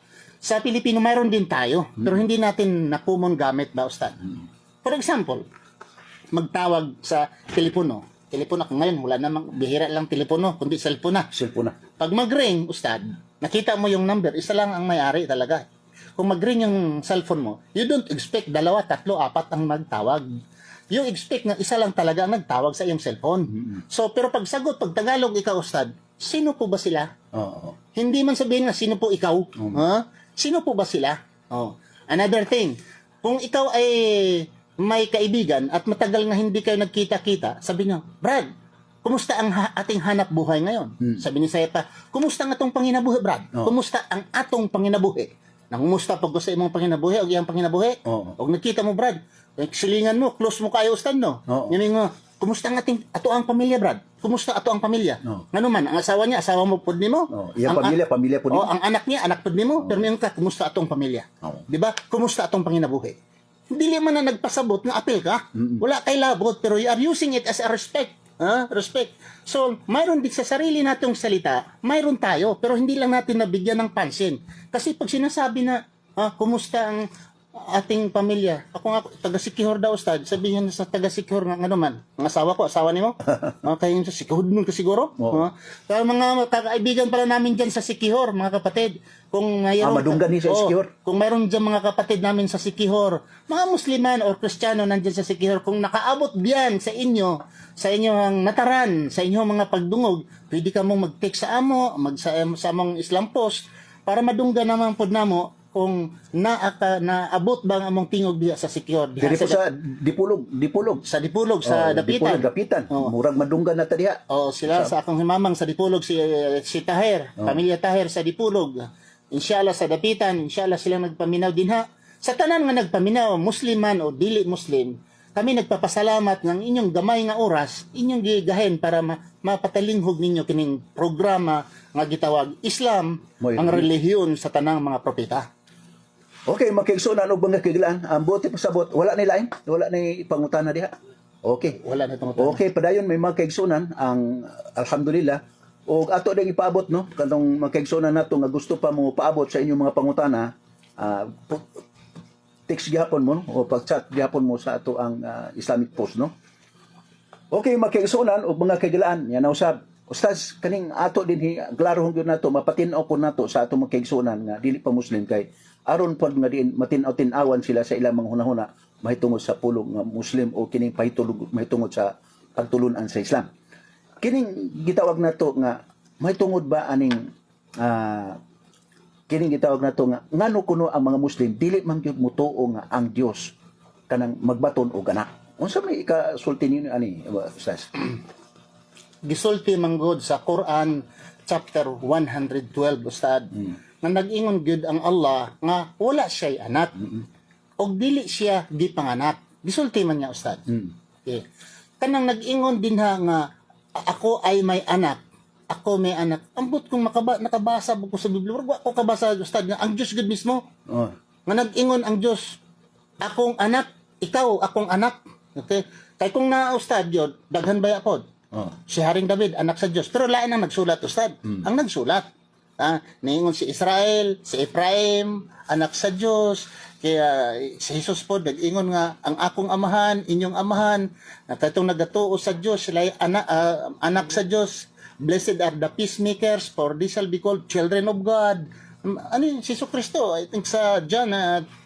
Sa Pilipino, mayroon din tayo, pero hindi natin napumon gamit ba, ustad? For example, magtawag sa telepono. Telepono ako ngayon, wala namang, bihira lang telepono, kundi cellphone na. Pag mag-ring, ustad, nakita mo yung number, isa lang ang may-ari talaga. Kung mag-ring yung cellphone mo, you don't expect 2, 3, 4 ang magtawag. You expect na isa lang talaga ang nagtawag sa iyong cellphone. So, pero pag sagot, pag Tagalog ikaw, ustad, sino po ba sila? Hindi man sabihin na, sino po ikaw? Sino po ba sila? Another thing, kung ikaw ay may kaibigan at matagal na hindi kayo nagkita-kita, sabi niyo, Brad, kumusta ang ating hanap buhay ngayon? Sabi ni Saya pa, kumusta ang atong panginabuhi, Brad? Kumusta ang atong panginabuhi? Nangumusta pag sa imong panginabuhi o iyang panginabuhi? O nagkita mo, Brad, silingan mo, close mo kayo, ustad, no? Yung nga, kumusta ang ato ang pamilya, Brad? Kumusta ato ang pamilya? Ngano man, ang asawa niya, asawa mo pud nimo? Iyang pamilya pud nimo. Ang anak niya, anak pud nimo. Pero yung kumusta atong pamilya? Di ba? Kumusta atong panginabuhi? Hindi man na nagpasabot na apil ka. Wala kay labot, pero you are using it as a respect. Respect. So, mayroon din sa sarili natong salita, mayroon tayo, pero hindi lang natin nabigyan ng pansin. Kasi pag sinasabi na, kumusta ang ating pamilya. Ako nga, taga-Sikihor daw, Ustad. Sabihin sa taga-Sikihor nga ano man. Ang asawa ni mo. Kaya yun sa Sikihor nun ka siguro. Kaya mga kaibigan pala namin dyan sa Sikihor, mga kapatid. Kung mayroon madunggan ni sa Sikihor. Kung mayroon dyan mga kapatid namin sa Sikihor, mga Musliman o Kristiyano nandyan sa Sikihor, kung nakaabot diyan sa inyo, sa inyong nataran, sa inyong mga pagdungog, pwede ka mong mag-text sa amo, sa among Islam Post, para madunggan naman po namo kung naabot ba ang among tingog diha sa Sikihor. Dili po sa Dipulog. Sa Dipulog, sa Dapitan. Dapitan. Murag madunggan na ta diha. Sila sa akong himamang sa Dipulog, si Taher, pamilya Taher sa Dipulog. Inshallah sa Dapitan, inshallah sila nagpaminaw din ha. Sa tanan nga nagpaminaw, Musliman o dili Muslim, kami nagpapasalamat ng inyong gamay nga oras, inyong gigahen para mapatalinghog ninyo kining programa nga gitawag Islam, ang relihiyon sa tanang mga propeta. Okay, makigsunan og mga kiglaan. Ang buti pasabot, wala ni lain, wala ni pangutana diha. Okay. Wala na pangutana. Okay, padayon may makigsunan ang alhamdulillah. O ato ding ipaabot no, kanong makigsunan nato nga gusto pa mo paabot sa inyong mga pangutana, text gyapon mo no? O pag-chat gyapon mo sa ato ang Islamic Post no. Okay, makigsunan og mga kiglaan yan na usab. Ustaz, kaning ato din klaro gyud nato mapatin-aw po nato sa ato makigsunan nga dili pa Muslim kay aron pod nga diin matin-aw-tin-awan sila sa ilang mga hunahuna mahitungod sa pulong nga Muslim o kining pahitulog mahitungod sa pagtulunan sa Islam. Kining gitawag nato nga mahitungod ba aning kining gitawag nato nga ngano kuno ang mga Muslim dili man gyud mutuo nga ang Dios kanang magbaton og anak. Unsa may ikasulti ninyo ani Ustaz? Gisulti manggod sa Quran chapter 112 Ustad. Nga nag-ingon gyud ang Allah nga wala siya anak. Og dili siya gipanganak. Gisulti man niya Ustad. Okay. Kanang nag-ingon din ha nga ako ay may anak. Ako may anak. Ambot kung nakabasa ko sa Biblia, wag ko kabasa Ustad nga ang Dios gud mismo. Nga nag-ingon ang Dios, akong anak, ikaw akong anak. Okay? Kay kung na Ustad yun, daghan baya pod. Si Haring David, anak sa Diyos. Pero lain ang nagsulat, Ustad. Ang nagsulat. Niingon si Israel, si Ephraim, anak sa Diyos. Kaya si Jesus po, nag-ingon nga, ang akong amahan, inyong amahan, na katong nagatuo sa Diyos, sila anak sa Diyos. Blessed are the peacemakers, for they shall be called children of God. Ano yun, si Kristo, I think sa John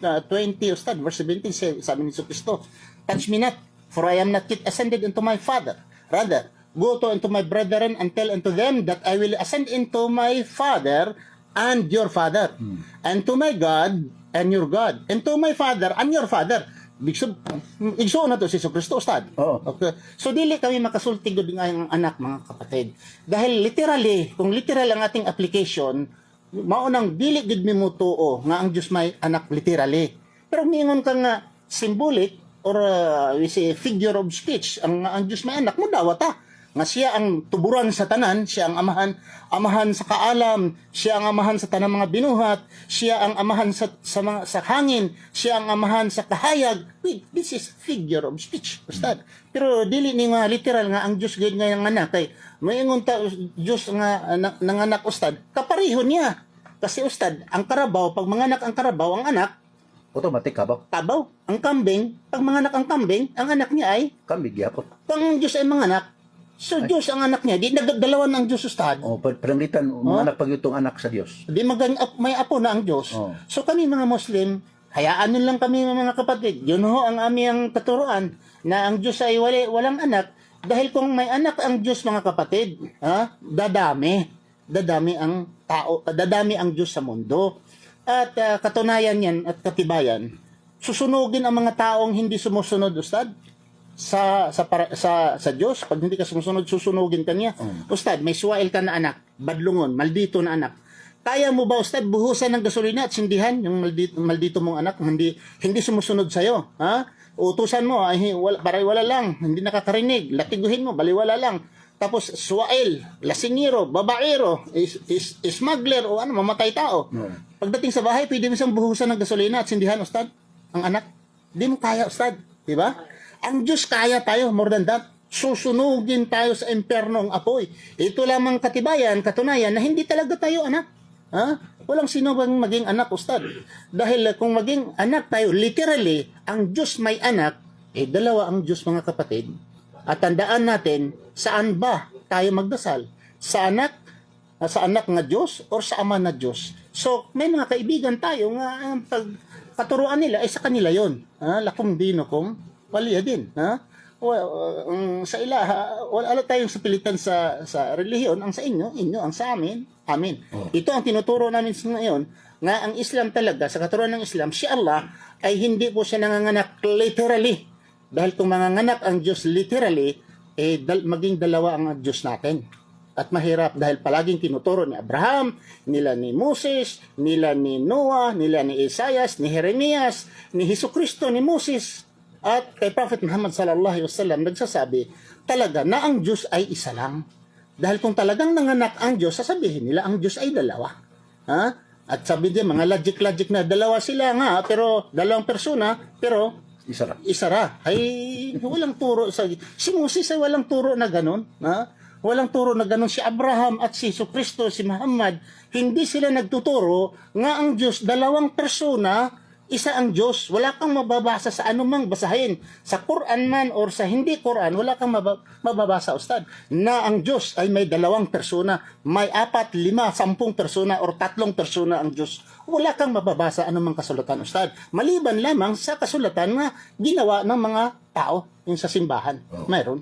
20, Ustad, verse 17, sabi ni Kristo, touch me not, for I am not yet ascended into my Father. Rather, go to unto my brethren and tell unto them that I will ascend into my Father and your Father, and to my God and your God, and to my Father and your Father. Igsoon na to si Kristo, Ustad. Okay. So, dili kami makasulti gud nga ang anak, mga kapatid. Dahil literally, kung literal ang ating application, maunang dili gud mi mutuo nga ang Dios may anak literally. Pero miingon ka nga symbolic or we say figure of speech, ang Dios may anak mo dawata nga siya ang tuburan sa tanan, siya ang amahan sa kaalam, siya ang amahan sa tanang mga binuhat, siya ang amahan sa hangin, siya ang amahan sa kahayag. Wait, this is figure of speech, Ustad. Pero dili ni nga literal nga ang Dios gid nga yang anak kay moingon ta Dios nga nanganak, Ustad, kapareho niya. Kasi Ustad, ang karabaw pag manganak ang karabaw, ang anak automatic kabaw. Kabaw. Ang kambing, pag manganak ang kambing, ang anak niya ay kambing gyapon. Pang Dios ay manganak, so Diyos ang anak niya, di nagdalawan ang Diyos, Ustad. Parangitan, manganak pag itong anak sa Diyos. Di may apo na ang Diyos. So kami mga Muslim, hayaan nun lang kami mga kapatid. Yun ho ang aming katuruan, na ang Diyos ay walang anak. Dahil kung may anak ang Diyos, mga kapatid, dadami ang tao, dadami ang Diyos sa mundo. At katunayan yan at katibayan, susunugin ang mga taong hindi sumusunod, Ustad, sa Diyos. Pag hindi ka sumusunod, susunugin ka niya. Ustad, may suwail ka na anak, badlungon, maldito na anak. Kaya mo ba, Ustad, buhusan ng gasolina at sindihan yung maldito mong anak, hindi sumusunod sa'yo? Utusan mo, wala lang, hindi nakakarinig, latiguhin mo, baliwala lang. Tapos suwail, lasingiro, babaero, smuggler o mamatay tao. Pagdating sa bahay, pwede mo siyang buhusan ng gasolina at sindihan, Ustad, ang anak. Hindi mo kaya, Ustad, di ba? Ang Diyos kaya tayo, more than that. Susunugin tayo sa impernong apoy. Ito lamang katibayan, katunayan, na hindi talaga tayo anak. Ha? Walang sino bang maging anak, Ustad. Dahil kung maging anak tayo, literally, ang Diyos may anak, dalawa ang Diyos, mga kapatid. At tandaan natin, saan ba tayo magdasal? Sa anak nga Diyos or sa ama na Diyos? So, may mga kaibigan tayo nga ang pagkaturuan nila ay sa kanila yon. Lakum dinukum waliya din. Sa wala tayong sapilitan sa relihiyon. Ang sa inyo, ang sa amin, amin. Ito ang tinuturo namin ngayon, nga ang Islam talaga, sa katuruan ng Islam, si Allah ay hindi po siya nanganganak literally. Dahil kung manganganak ang Diyos literally, maging dalawa ang Diyos natin. At mahirap dahil palaging tinuturo ni Abraham, nila ni Moses, nila ni Noah, nila ni Isaias, ni Jeremias, ni Jesucristo, ni Moses. At kay Prophet Muhammad sallallahu alaihi wasallam nagsasabi talaga na ang Diyos ay isa lang. Dahil kung talagang nanganak ang Diyos, sasabihin nila ang Diyos ay dalawa. At sabi niya, mga logic na dalawa sila nga, pero dalawang persona, pero isara. Ay walang turo. Si Moses ay walang turo na ganun. Walang turo na ganun. Si Abraham at si Jesucristo, si Muhammad, hindi sila nagtuturo nga ang Diyos, dalawang persona, isa ang Diyos. Wala kang mababasa sa anumang basahin. Sa Quran man or sa hindi Quran, wala kang mababasa, Ustad, na ang Diyos ay may dalawang persona. May 4, 5, 10 persona or 3 persona ang Diyos. Wala kang mababasa anumang kasulatan, Ustad. Maliban lamang sa kasulatan na ginawa ng mga tao yung sa simbahan. Mayroon.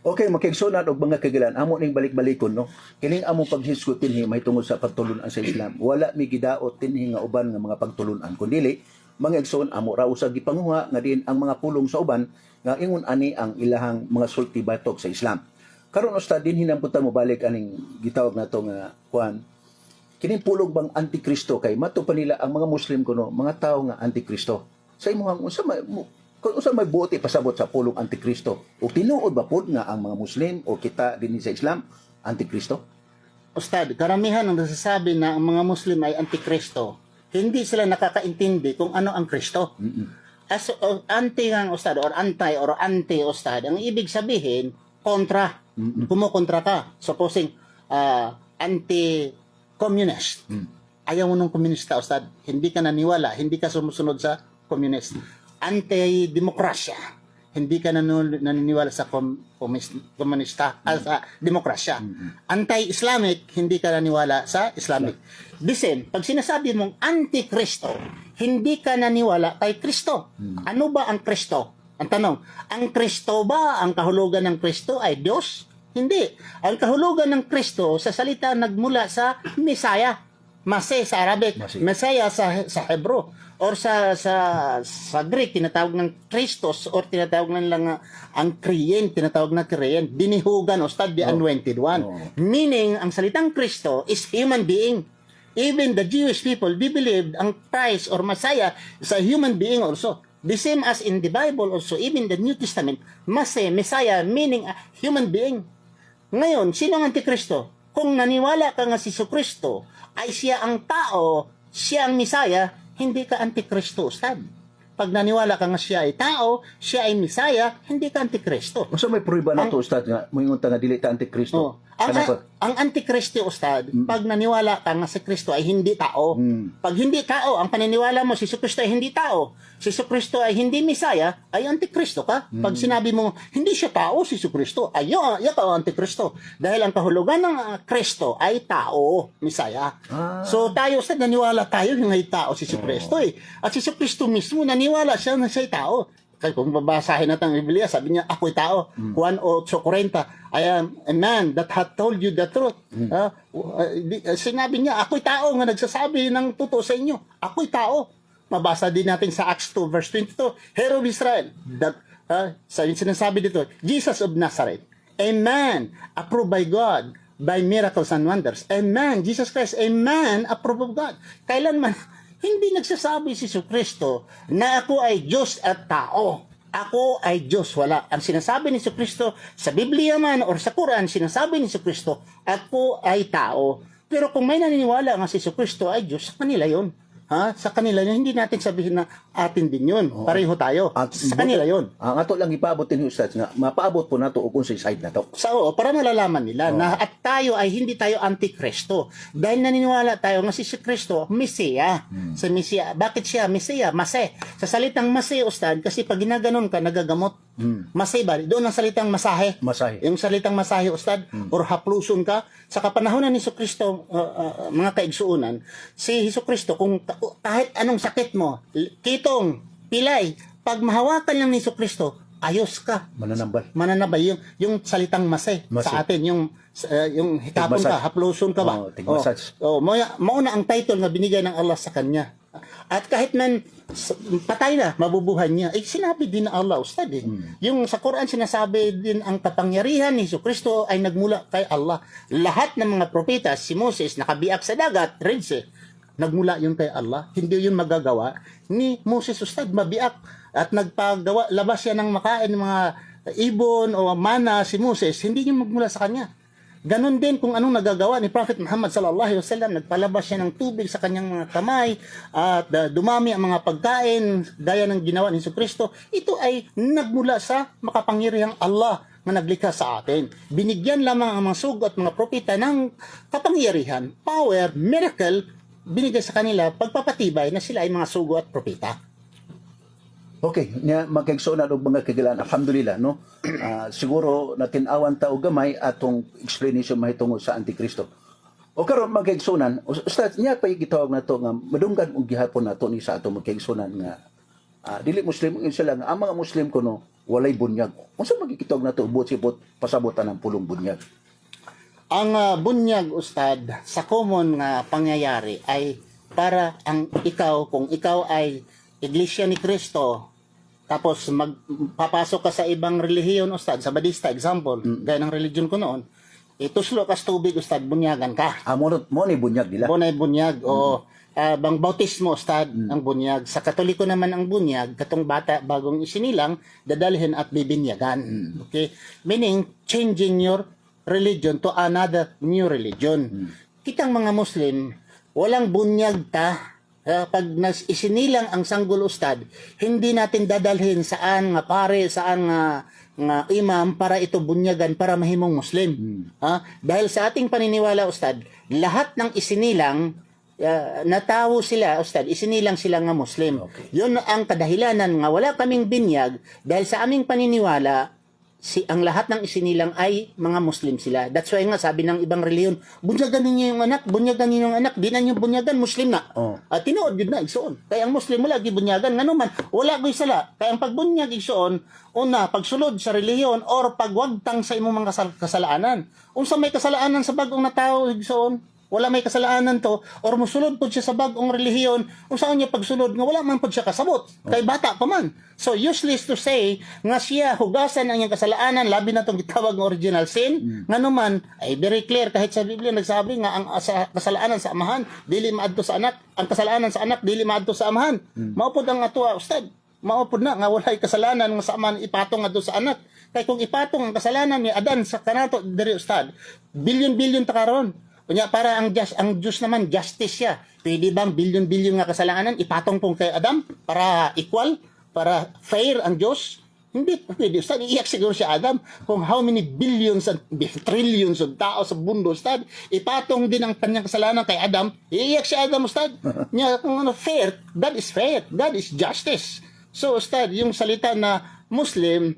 Okay, makigsunod og mga kagalan, amo ning balik-balikon, no? Kining among paghisgot dinhi mahitungod sa pagtulunan sa Islam. Wala mi gidaot dinhi nga uban nga mga pagtulunan, kundi mga igsoon amo ra usag gipanguha nga diin ang mga pulong sa uban nga ingon ani ang ilahang mga sulti batok sa Islam. Karon Ustad dinhi nang punta mo balik aning gitawag nato nga kuan. Kining pulong bang antikristo kay mato pa nila ang mga Muslim kuno, mga tao nga antikristo. Sa imong unsa kung may buoti pasabot sa pulong antikristo, o tinuod ba po nga ang mga Muslim o kita din sa Islam antikristo? Ustad, karamihan ang nasasabi na ang mga Muslim ay antikristo, hindi sila nakakaintindi kung ano ang Kristo. As anti ang Ustad or anti Ustad, ang ibig sabihin kontra, kumukontra ka. Supposing anti-communist. Ayaw mo nung komunista, Ustad, hindi ka naniwala, hindi ka sumusunod sa communist. Anti-demokrasya. Hindi ka naniniwala sa komunista, sa demokrasya. Anti-Islamic, hindi ka naniwala sa Islamic. The same, pag sinasabi mong anti-Kristo, hindi ka naniwala kay Kristo. Ano ba ang Kristo? Ang tanong, ang Kristo ba, ang kahulugan ng Kristo ay Diyos? Hindi. Ang kahulugan ng Kristo sa salita nagmula sa Messiah. Masay sa Arabic, Messiah sa Hebrew. Or sa Greek, tinatawag ng Christos, or tinatawag ng lang ang Kriyen, tinatawag na Kriyen, dinihugan, Ustad, the anointed one. Meaning, ang salitang Kristo is human being. Even the Jewish people, they believed ang Christ or Messiah is a human being also. The same as in the Bible also, even the New Testament, Messiah, meaning a human being. Ngayon, sino ang Antikristo? Kung naniwala ka nga si Jesucristo ay siya ang tao, siya ang Messiah, hindi ka Antikristo, Ustad. Pag naniwala ka nga siya ay tao, siya ay Messiah, hindi ka Antikristo. So may prueba na to, Ustad, nga moingon ta nga dili ta Antikristo. Ang Antikristo, Ustad, pag naniwala ka nga si Kristo ay hindi tao. Pag hindi tao, ang paniniwala mo si Kristo ay hindi tao, si Kristo ay hindi Messiah, ay Antikristo ka. Pag sinabi mo, hindi siya tao, si Kristo, ay yun ka Antikristo. Dahil ang kahulugan ng Kristo ay tao, Messiah. So tayo, Ustad, naniwala tayo yung ay tao si Kristo eh. At si Kristo mismo, naniwala siya na siya'y tao. Kaya kung babasahin natin ang Biblia, sabi niya, ako'y tao. Juan 8:40, I am a man that hath told you the truth. Sinabi niya, ako'y tao nga nagsasabi ng totoo sa inyo. Ako'y tao. Mabasa din natin sa Acts 2 verse 22, Hero of Israel, that, sinasabi dito, Jesus of Nazareth, a man approved by God by miracles and wonders. A man, Jesus Christ, a man approved of God. Kailanman, hindi nagsasabi si Jesucristo na ako ay Diyos at tao. Ako ay Diyos, wala. Ang sinasabi ni Jesucristo sa Biblia man or sa Quran, sinasabi ni Jesucristo, ako ay tao. Pero kung may naniniwala nga si Jesucristo ay Diyos, sa kanila yon. Sa kanila yun, hindi natin sabihin na atin din yun. Pareho tayo. Sa kanila yun. Ang ato lang ipaabot din Ustad nga mapaabot po nato kung sa side na to. Para malalaman nila na at tayo ay hindi tayo antikristo. Dahil naniniwala tayo nga si Kristo, Mesiya. Sa Mesiya, bakit siya Mesiya? Mase. Sa salitang Mase, Ustad, kasi pag ginaganon ka, nagagamot. Mase ba? Doon ang salitang masahe. Yung salitang masahe, Ustad, or hapluson ka. Sa kapanahonan ni Kristo, mga kaigsuunan, si Kristo, kung kahit anong sakit mo, kitong, pilay, pag mahawakan lang ni Kristo, ayos ka. Mananambal. Yung salitang mase. Sa atin, yung hitapon ka, hapluson ka ba? Mauna ang title na binigay ng Allah sa kanya. At kahit man patay na, mabubuhay niya. Sinabi din na Allah, Ustad. Yung sa Quran, sinasabi din ang kapangyarihan ni Kristo ay nagmula kay Allah. Lahat ng mga propeta, si Moses, nakabiak sa dagat, Red Sea, nagmula yun kay Allah. Hindi yun magagawa ni Moses, Ustad, mabiak. At nagpagawa, labas siya ng makain ng mga ibon o mana si Moses, hindi yun magmula sa kanya. Ganon din kung anong nagagawa ni Prophet Muhammad sallallahu alaihi wasallam, nagpalabas siya ng tubig sa kanyang mga kamay at dumami ang mga pagkain gaya ng ginawa ni Kristo. Ito ay nagmula sa makapangyarihang Allah na naglikha sa atin. Binigyan lamang ang mga sugo at mga propeta ng kapangyarihan, power, miracle, binigay sa kanila pagpapatibay na sila ay mga sugo at propeta. Okay, nya magkaigsuon na og mga kagilan, alhamdulillah, no? Siguro natin-awan ta og gamay atong explanation mahitungod sa Antikristo. O karon magkaigsunan, Ustad, nya pa gitawag nato nga madunggan og gihapon nato ni sa atong magkaigsunan nga dili Muslim sila nga ang mga Muslim kuno walay bunyag. Unsa magigitawag nato ubot-sibot pasabotan ng pulong bunyag? Ang bunyag, Ustad, sa common nga pangyayari ay para ang ikaw, kung ikaw ay Iglesia ni Kristo, tapos magpapasok ka sa ibang relihiyon, Ustad, sa Badista, example, gaya ng religion ko noon, ituslo ka sa tubig, Ustad, bunyagan ka. Mo ni bunyag nila? Mo na bunyag, bang bautismo, Ustad, ang bunyag. Sa Katoliko naman ang bunyag, katong bata bagong isinilang, dadalhin at bibinyagan. Okay? Meaning, changing your religion to another new religion. Kitang mga Muslim, walang bunyag ta. Pag isinilang ang sanggol, Ustad, hindi natin dadalhin saan nga pare, saan nga imam para ito bunyagan para mahimong Muslim. Dahil sa ating paniniwala, Ustad, lahat ng isinilang natawo sila, Ustad, isinilang sila nga Muslim. Yun ang kadahilanan nga wala kaming binyag dahil sa aming paniniwala ang lahat ng isinilang ay mga Muslim sila. That's why nga sabi ng ibang reliyon, bunyagan ninyo yung anak, di na nyo bunyagan, Muslim na. At tinuod yun na, igsoon. Kaya ang Muslim mo lagi bunyagan, nga naman, wala ko sala. Kaya ang pagbunyag igsoon, una, pagsulod sa reliyon or pagwagtang sa imong mga kasalanan. Unsa may kasalanan sa bagong na tao igsoon? Wala may kasalanan to, or musulod po siya sa bagong relihiyon, kung saan niya pagsunod, nga wala man po siya kasabot, kay bata pa man. So, useless to say, nga siya hugasan ang iyang kasalanan, labi na itong gitawag ng original sin, nga naman, ay very clear, kahit sa Biblia, nagsabi nga, ang kasalanan sa amahan, dili maadto sa anak, ang kasalanan sa anak, dili maadto sa amahan. Maupod ang ato, Ustad, maupod na, nga walay kasalanan, nga sa amahan, ipatong adto sa anak. Kaya kung ipatong ang kasalanan ni Adan sa kanato, diri Ustad, bilyon-bilyon takaron. Kunya para ang Diyos naman justice siya. Pwede bang bilyon-bilyon nga kasalanan ipatong pong kay Adam para equal, para fair ang Diyos? Hindi pwede. Ustad, iiyak siguro si Adam kung how many billions and trillions of tao sa mundo, Ustad. Ipatong din ang kanyang kasalanan kay Adam. Iiyak si Adam, Ustad. Niya, kung fair, God is fair. God is justice. So, Ustad, yung salita na Muslim,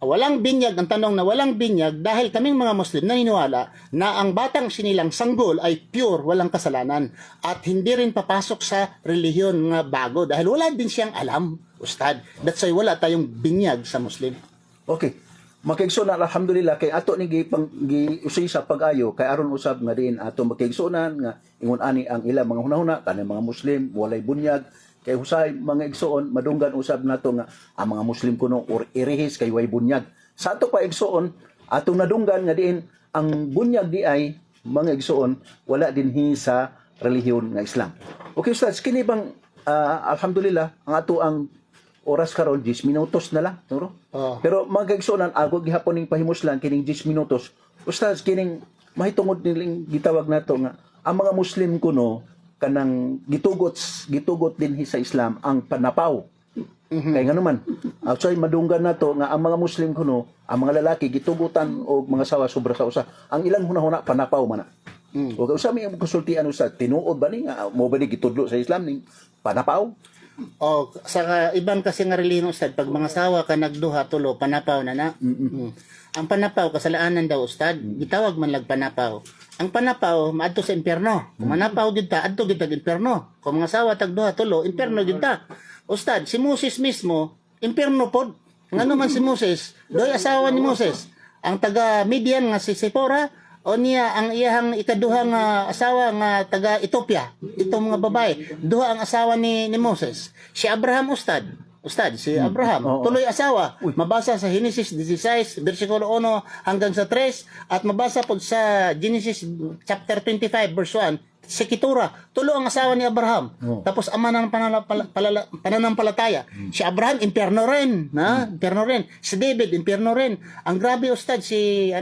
walang binyag, ang tanong na walang binyag dahil kaming mga Muslim naniniwala na ang batang sinilang sanggol ay pure, walang kasalanan at hindi rin papasok sa relihiyon nga bago dahil wala din siyang alam, Ustad. That's why wala tayong binyag sa Muslim. Okay. Makigsunan, alhamdulillah, kay ato ni giusay sa pag-ayo, kay aron usab nga din ato makigsunan nga ingon ani ang ilang mga hunahuna, kanang mga Muslim, walay bunyag, kay husay mga igsoon madunggan usab nato nga ang mga Muslim kuno or irihis kay way bunyag. Sa ato pa igsoon atong nadunggan nga diin ang bunyag di ay mga igsoon wala dinhi sa relihiyon nga Islam. Okay, Ustad, kini bang alhamdulillah ang ato ang oras karon 10 minutos na lang, turo. Pero mga igsoonan ako gihapon ning pahimuslan kining 10 minutos. Ustad, kining mahitungod niling gitawag nato nga ang mga Muslim kuno kanang gitugot din sa Islam ang panapaw. Kay nga naman, actually madunggan na to nga ang mga Muslim kuno, ang mga lalaki gitugutan o mga sawa sobra sa usa. Ang ilang hunahuna panapaw man na. O usa mi ang konsultian usa, tinuod ba ni nga mo ba ni gitudlo sa Islam ning panapaw? O sa ibang kasi nga relihiyon Ustad, pag mga sawa ka nagduha tulo panapaw na na. Ang panapaw kasalaanan daw Ustad, gitawag man lag panapaw. Ang panapaw maadto sa impierno. Kung manapaw gid ta adto gid ta impierno. Kung mga sawa tagduha tulo impierno gid ta. Ustad, si Moses mismo, impierno pod. Ngano man si Moses, doy asawa ni Moses. Ang taga Midian nga si Sipora, o niya ang iyang ikaduhang asawa nga taga Ethiopia. Itong mga babae, duha ang asawa ni Moses. Si Abraham Ustad, si Abraham, tuloy asawa. Mabasa sa Genesis 16, versikulo 1 hanggang sa 3, at mabasa po sa Genesis chapter 25, verse 1, si Ketura, tulo ang asawa ni Abraham. Tapos ama ng pananampalataya. Si Abraham, impierno rin. Impierno rin. Si David, impierno rin. Ang grabe, Ustad, si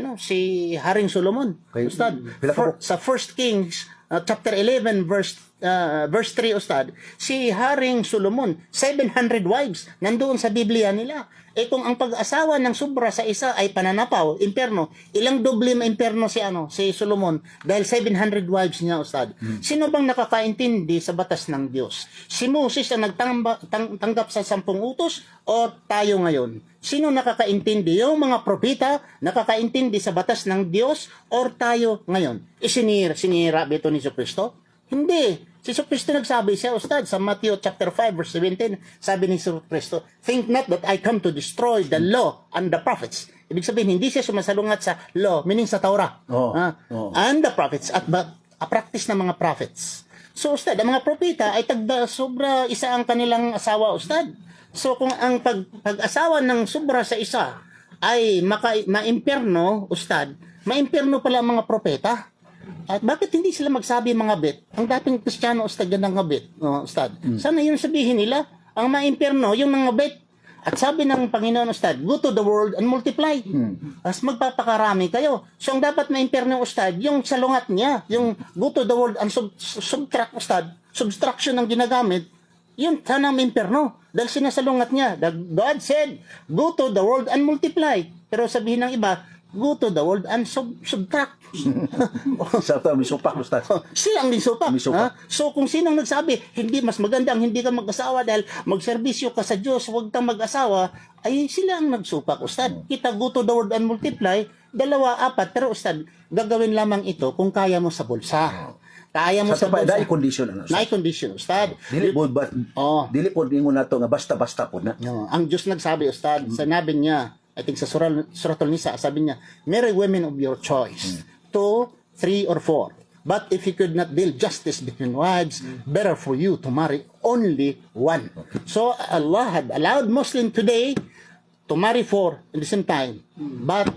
Haring Solomon. Ustad, sa 1 Kings, chapter 11, verse 3, Ustad, si Haring Solomon, 700 wives, nandoon sa Biblia nila. Kung ang pag-asawa ng sobra sa isa ay pananapaw, impierno, ilang doble ma-impierno si Solomon dahil 700 wives niya, Ustad. Sino bang nakakaintindi sa batas ng Diyos? Si Moses ang nagtanggap sa 10 utos o tayo ngayon? Sino nakakaintindi? Yung mga propeta nakakaintindi sa batas ng Diyos o tayo ngayon? Sinira ba ito ni Jesucristo? Hindi. Si Jesucristo nagsabi siya, Ustad, sa Matthew chapter 5 verse 17, sabi ni Jesucristo, "Think not that I come to destroy the law and the prophets." Ibig sabihin, hindi siya sumasalungat sa law, meaning sa Torah. And the prophets, at a practice ng mga prophets. So, Ustad, ang mga propeta ay sobra isa ang kanilang asawa, Ustad. So, kung ang pag-asawa ng sobra sa isa ay ma-impierno, Ustad, ma-impierno pala ang mga propeta. At bakit hindi sila magsabi mga bet? Ang dating Kristiyano, Ustad, ganang nga bet. Ustad. Sana yun sabihin nila, ang ma-impierno, yung mga bet. At sabi ng Panginoon, Ustad, go to the world and multiply. As magpapakarami kayo. So, ang dapat ma-impierno, Ustad, yung salungat niya, yung go to the world and subtract, Ustad, subtraction ang ginagamit, yun, sana ma-impierno. Dahil sinasalungat niya. God said, go to the world and multiply. Pero sabihin ng iba, go to the world and subtract. May supak, Ustad. Sila ang supak. So kung sinong nagsabi, hindi mas maganda ang hindi ka mag-asawa dahil magserbisyo ka sa Diyos, huwag kang mag-asawa, ay sila ang nagsupak, Ustad. Kita go to the world and multiply, 2, 4, pero Ustad, gagawin lamang ito kung kaya mo sa bulsa. Kaya mo sa bulsa. Dahil condition, condition, Ustad. Dili po ningon nato nga basta-basta po na. Ang Diyos nagsabi, Ustad, sanabi niya, I think sa Suratul Nisa, sabi niya, marry women of your choice. 2, 3, or 4. But if you could not deal justice between wives, better for you to marry only one. So Allah had allowed Muslim today to marry 4 at the same time. But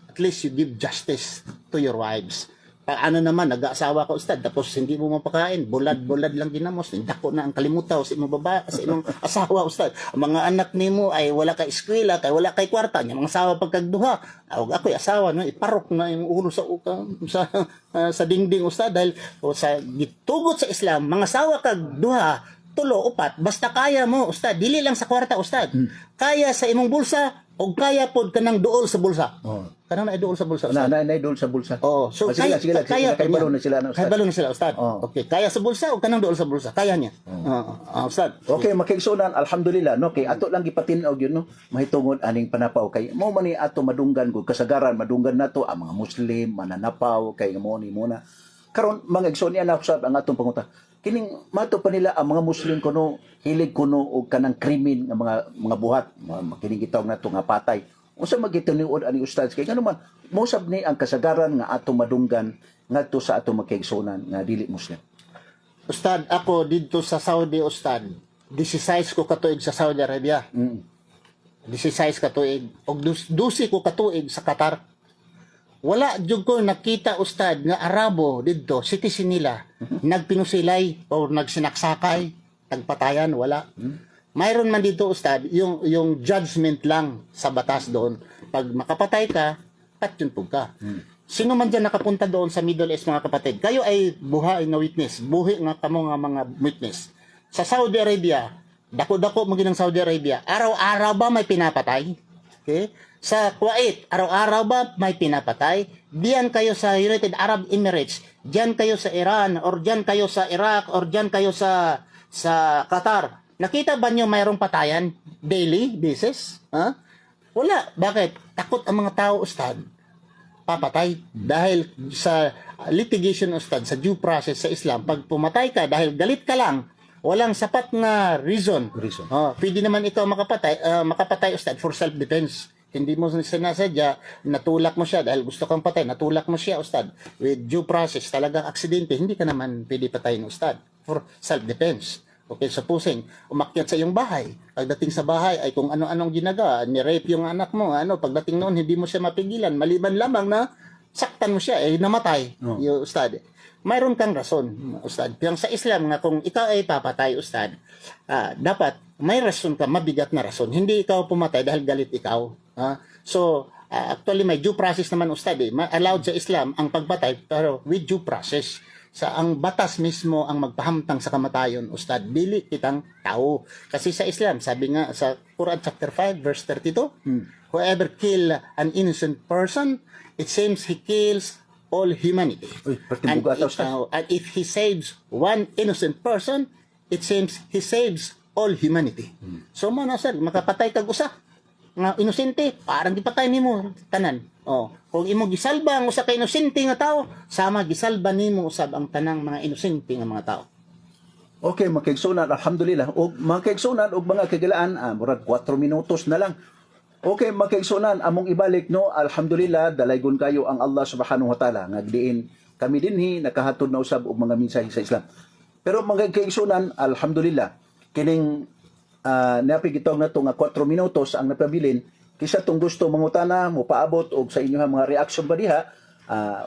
at least you give justice to your wives. Paano naman, nag-aasawa ka, Ustad, tapos hindi mo mapakain, bulad-bulad lang ginamos, dako na ang kalimutaw sa imong sa imong asawa, Ustad. Ang mga anak nimo ay wala kay eskwela, kay wala kay kwarta, nya mga asawa pagkagduha. Ako'y asawa, no, iparok na yung ulo sa dingding, Ustad, dahil sa gitugot sa Islam, mga asawa kagduha, 3, 4, basta kaya mo, Ustad, dili lang sa kwarta, Ustad. Kaya sa imong bulsa, o kaya pod kanang duol sa bulsa. Kanang na duol sa bulsa. Na duol sa bulsa. So kaya kay balon na sila, Ustad. Kay balon na sila, Ustad. Okay, kaya sa bulsa o kanang duol sa bulsa, kaya niya. Ustad. Okay, makigsunan, alhamdulillah, no, kay ato lang gipatinaw yun, no, mahitungod aning panapaw kay mo man ni ato madunggan gud kasagaran, madunggan nato ang mga Muslim mananapaw kay mo ni muna. Karon mga igsoon niya na usab ang atong panguta. Kining mato pa nila ang mga Muslim kuno hilig kuno og kanang krimen nga mga buhat, kining gitawag nato nga patay. Unsa magitinuod ani Ustad kay ngano man mosab ni ang kasagaran nga atong madunggan ngadto sa atong magkaigsunan nga dili Muslim. Ustad, ako dito sa Saudi, Ustad, 16 ko katuig sa Saudi Arabia. 16 katuig og 12 ko katuig sa Qatar. Wala jud ko nakita, Ustad, nga Arabo didto, citizen nila, nagpinusilay o nagsinaksakay, tagpatayan, wala. Mayroon man dito, Ustad, yung judgment lang sa batas doon. Pag makapatay ka, patyon po ka. Sino man dyan nakapunta doon sa Middle East, mga kapatid, kayo ay buhay na witness. Buhi nga kamo nga mga witness. Sa Saudi Arabia, dako-dako mo ginang Saudi Arabia, araw-araw ba may pinapatay? Okay? Sa Kuwait, araw-araw ba may pinapatay? Diyan kayo sa United Arab Emirates, diyan kayo sa Iran, or diyan kayo sa Iraq, or diyan kayo sa Qatar. Nakita ba niyo mayroong patayan daily basis? Ha? Wala. Bakit? Takot ang mga tao, ustad. Papatay. Dahil sa litigation, ustad, sa due process sa Islam, pag pumatay ka dahil galit ka lang, walang sapat na reason. Pwede naman ikaw makapatay, ustad, for self-defense. Hindi mo sinasadya, natulak mo siya dahil gusto kang patay, natulak mo siya, ustad. With due process, talagang aksidente, hindi ka naman pwede patayin, ustad, for self-defense. Okay, supposing, umakyat sa iyong bahay. Pagdating sa bahay ay kung ano-anong ginagawa, ni-rape yung anak mo, pagdating noon, hindi mo siya mapigilan, maliban lamang na saktan mo siya, namatay, yung ustad. Mayroon kang rason, ustad. Pero sa Islam nga, kung ikaw ay papatay, ustad, dapat may rason ka, mabigat na rason. Hindi ikaw pumatay dahil galit ikaw. So, actually, may due process naman, ustad. Allowed sa Islam ang pagpatay, pero with due process. Sa ang batas mismo ang magpahamtang sa kamatayon, ustad, dili kitang tao. Kasi sa Islam, sabi nga sa Quran chapter 5 verse 32, whoever kill an innocent person, it seems he kills all humanity. And if he saves one innocent person, it seems he saves all humanity. So mo na, sir, makapatay kag usa nga inosente, parang gipatay nimo tanan. Kung imo gisalba ang usa ka inosente nga tao, sama gisalba nimo usab ang tanang mga inosente nga mga tao. Okay, mga kaigsunan, alhamdulillah. O mga kaigsunan og mga kagilaan, murag 4 minutos na lang. Okay, mga kaigsunan, among ibalik, no, alhamdulillah, dalaygon kayo ang Allah subhanahu wa ta'ala. Ngagdiin kami dinhi nakahatod na usab og mga mensahe sa Islam. Pero mga kaigsunan, alhamdulillah, kining napigitong na ito nga 4 minutos ang napabilin, kisa itong gusto mangutana, mo paabot o sa inyong mga reaction ba diha,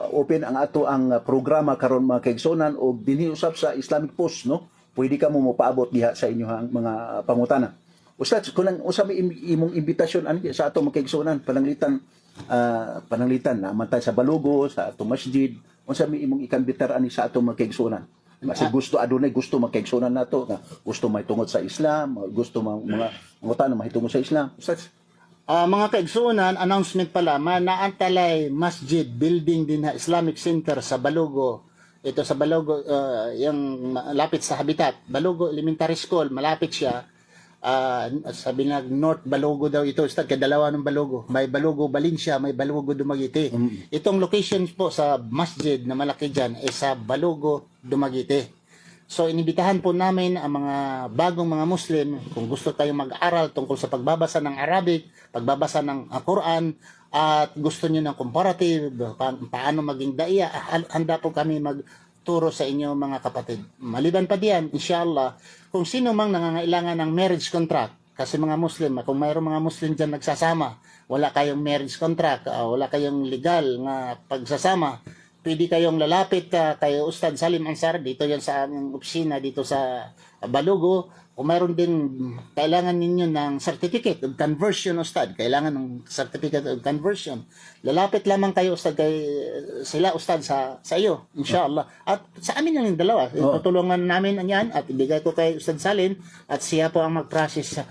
open ang ato ang programa karon mga kaigsunan o dinhi usab sa Islamic Post, no? Pwede ka mo paabot diha sa inyong mga pangutana. Ustad, kung usab imong imbitasyon ani sa ato mga kaigsunan, pananglitan naman tayo sa Balugo, sa ato masjid, unsa mi imong ikambitar ani sa ato mga kaigsunan. Kasi gusto magkaigsunan nato nga gusto may tungod sa Islam, gusto mga utana mahitungod sa Islam. Mga kaigsunan, announcement pala, naantalay masjid building din na Islamic Center sa Balugo. Ito sa Balugo, yung malapit sa Habitat. Balugo Elementary School, malapit siya. Sabi nga North Balugo daw ito, kadalawa ng Balugo. May Balugo Valencia, may Balugo Dumaguete. Itong location po sa masjid na malaki dyan ay sa Balugo Dumaguete. So inibitahan po namin ang mga bagong mga Muslim kung gusto tayong mag-aral tungkol sa pagbabasa ng Arabic, pagbabasa ng Quran, at gusto niyo ng comparative, paano maging daiya, handa po kami magturo sa inyo mga kapatid. Maliban pa diyan, inshallah, kung sino mang nangangailangan ng marriage contract, kasi mga Muslim, kung mayroong mga Muslim dyan nagsasama, wala kayong marriage contract, wala kayong legal nga pagsasama, pwede kayong lalapit kay Ustad Salim Ansar, dito yan sa aming opisina, dito sa Balugo. Kung mayroon din, kailangan ninyo ng certificate of conversion, Ustad. Kailangan ng certificate of conversion. Lalapit lamang kayo, Ustad, sila, Ustad, sa iyo, inshallah. At sa amin lang yung dalawa. Tutulungan namin yan at ibigay ko kay Ustad Salim at siya po ang mag-process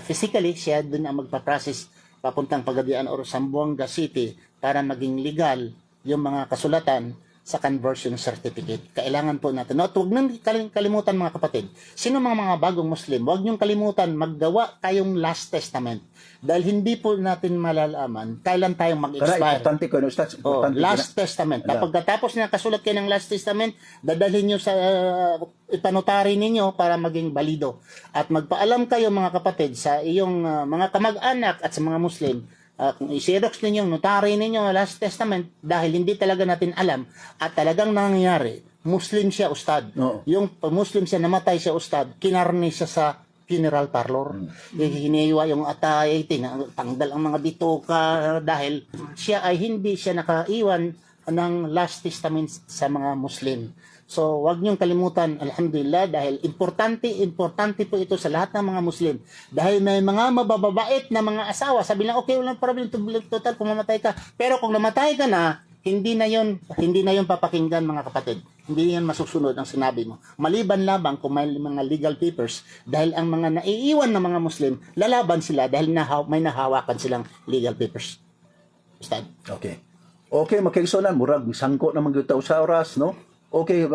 physically, siya dun ang magpa-process papuntang Pagadian or Zamboanga City para maging legal yung mga kasulatan sa conversion certificate. Kailangan po natin. At huwag nang kalimutan mga kapatid. Sino mga bagong Muslim, huwag niyong kalimutan maggawa kayong Last Testament. Dahil hindi po natin malalaman kailan tayong mag-expire. Importante ko, Ustaz. Last Testament. Kapag katapos na kasulat kayo ng Last Testament, dadalhin niyo sa ipanotary ninyo para maging balido. At magpaalam kayo mga kapatid sa iyong mga kamag-anak at sa mga Muslim, kung i-xerox ninyo, notary ninyo Last Testament dahil hindi talaga natin alam at talagang nangyayari, Muslim siya, Ustad. Yung Muslim siya, namatay siya, Ustad, kinarni siya sa funeral parlor. Hiniwa yung atay, tanggal ang mga bituka dahil siya ay hindi siya nakaiwan ng Last Testament sa mga Muslim. So, wag niyong kalimutan, alhamdulillah, dahil importante po ito sa lahat ng mga Muslim. Dahil may mga mabababait na mga asawa, sabi lang, okay, walang problem, total kung mamatay ka. Pero kung namatay ka na, hindi na yon papakinggan, mga kapatid. Hindi yan masusunod ang sinabi mo. Maliban labang kung may mga legal papers, dahil ang mga naiiwan na mga Muslim, lalaban sila dahil may nahawakan silang legal papers. Ustad. Okay. Okay, makaigsunan, murag, sangko naman yung tao sa oras, no? Okay,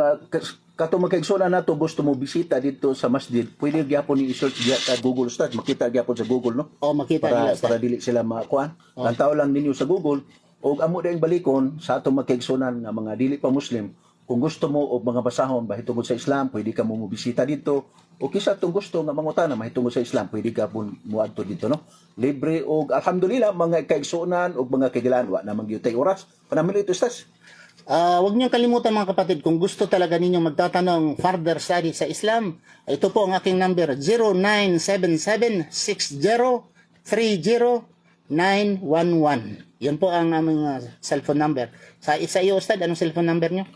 kato makaigsunan na to, gusto mo bisita dito sa masjid, pwede gyapon ni i-search sa Google, Ustad. Makita gyapon sa Google, no? O, makita nila, Ustad. Para dili sila makuan. Lantaw lang ninyo sa Google, o amo dayong balikon sa atong makaigsunan nga mga dili pa Muslim. Kung gusto mo o mga basahon mahitungod sa Islam, pwede ka mo bisita dito. O kisa itong gusto nga mangutana mahitungod sa Islam, pwede ka po muadto dito, no? Libre o alhamdulillah mga kaigsunan o mga kaigilan wa namang gyud tay oras. Panamili ito, Ustaz. Huwag niyong kalimutan, mga kapatid, kung gusto talaga ninyong magtatanong further study sa Islam, ito po ang aking number, 0977-6030-911. Yan po ang aming cellphone number. Sa iyo, Ustad, anong cellphone number niyo?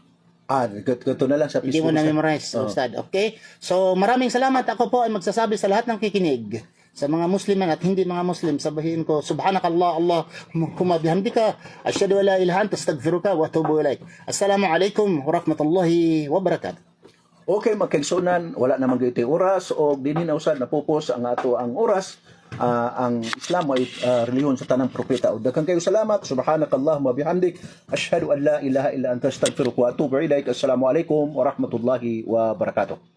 Ganito na lang sa Facebook. Hindi mo na-memorize, Ustad. Okay? So, maraming salamat. Ako po ay magsasabi sa lahat ng kikinig. Sa mga Musliman at hindi mga Muslim, sabihin ko, Subhanakallah, Allahumma bihamdika, asyhadu an la ilaha anta astaghfiruka wa atubu ilaik. Assalamualaikum warahmatullahi wabarakatuh. Okay, makaigsunan, wala namang gyud oras o dinhi na usad napupos ang ato ang oras. Ang Islam ay reliyon sa tanang propeta. O daghang kayo salamat. Subhanakallahumma bihamdik, asyhadu an la ilaha illa anta astaghfiruka wa atubu ilaik. Assalamualaikum warahmatullahi wabarakatuh.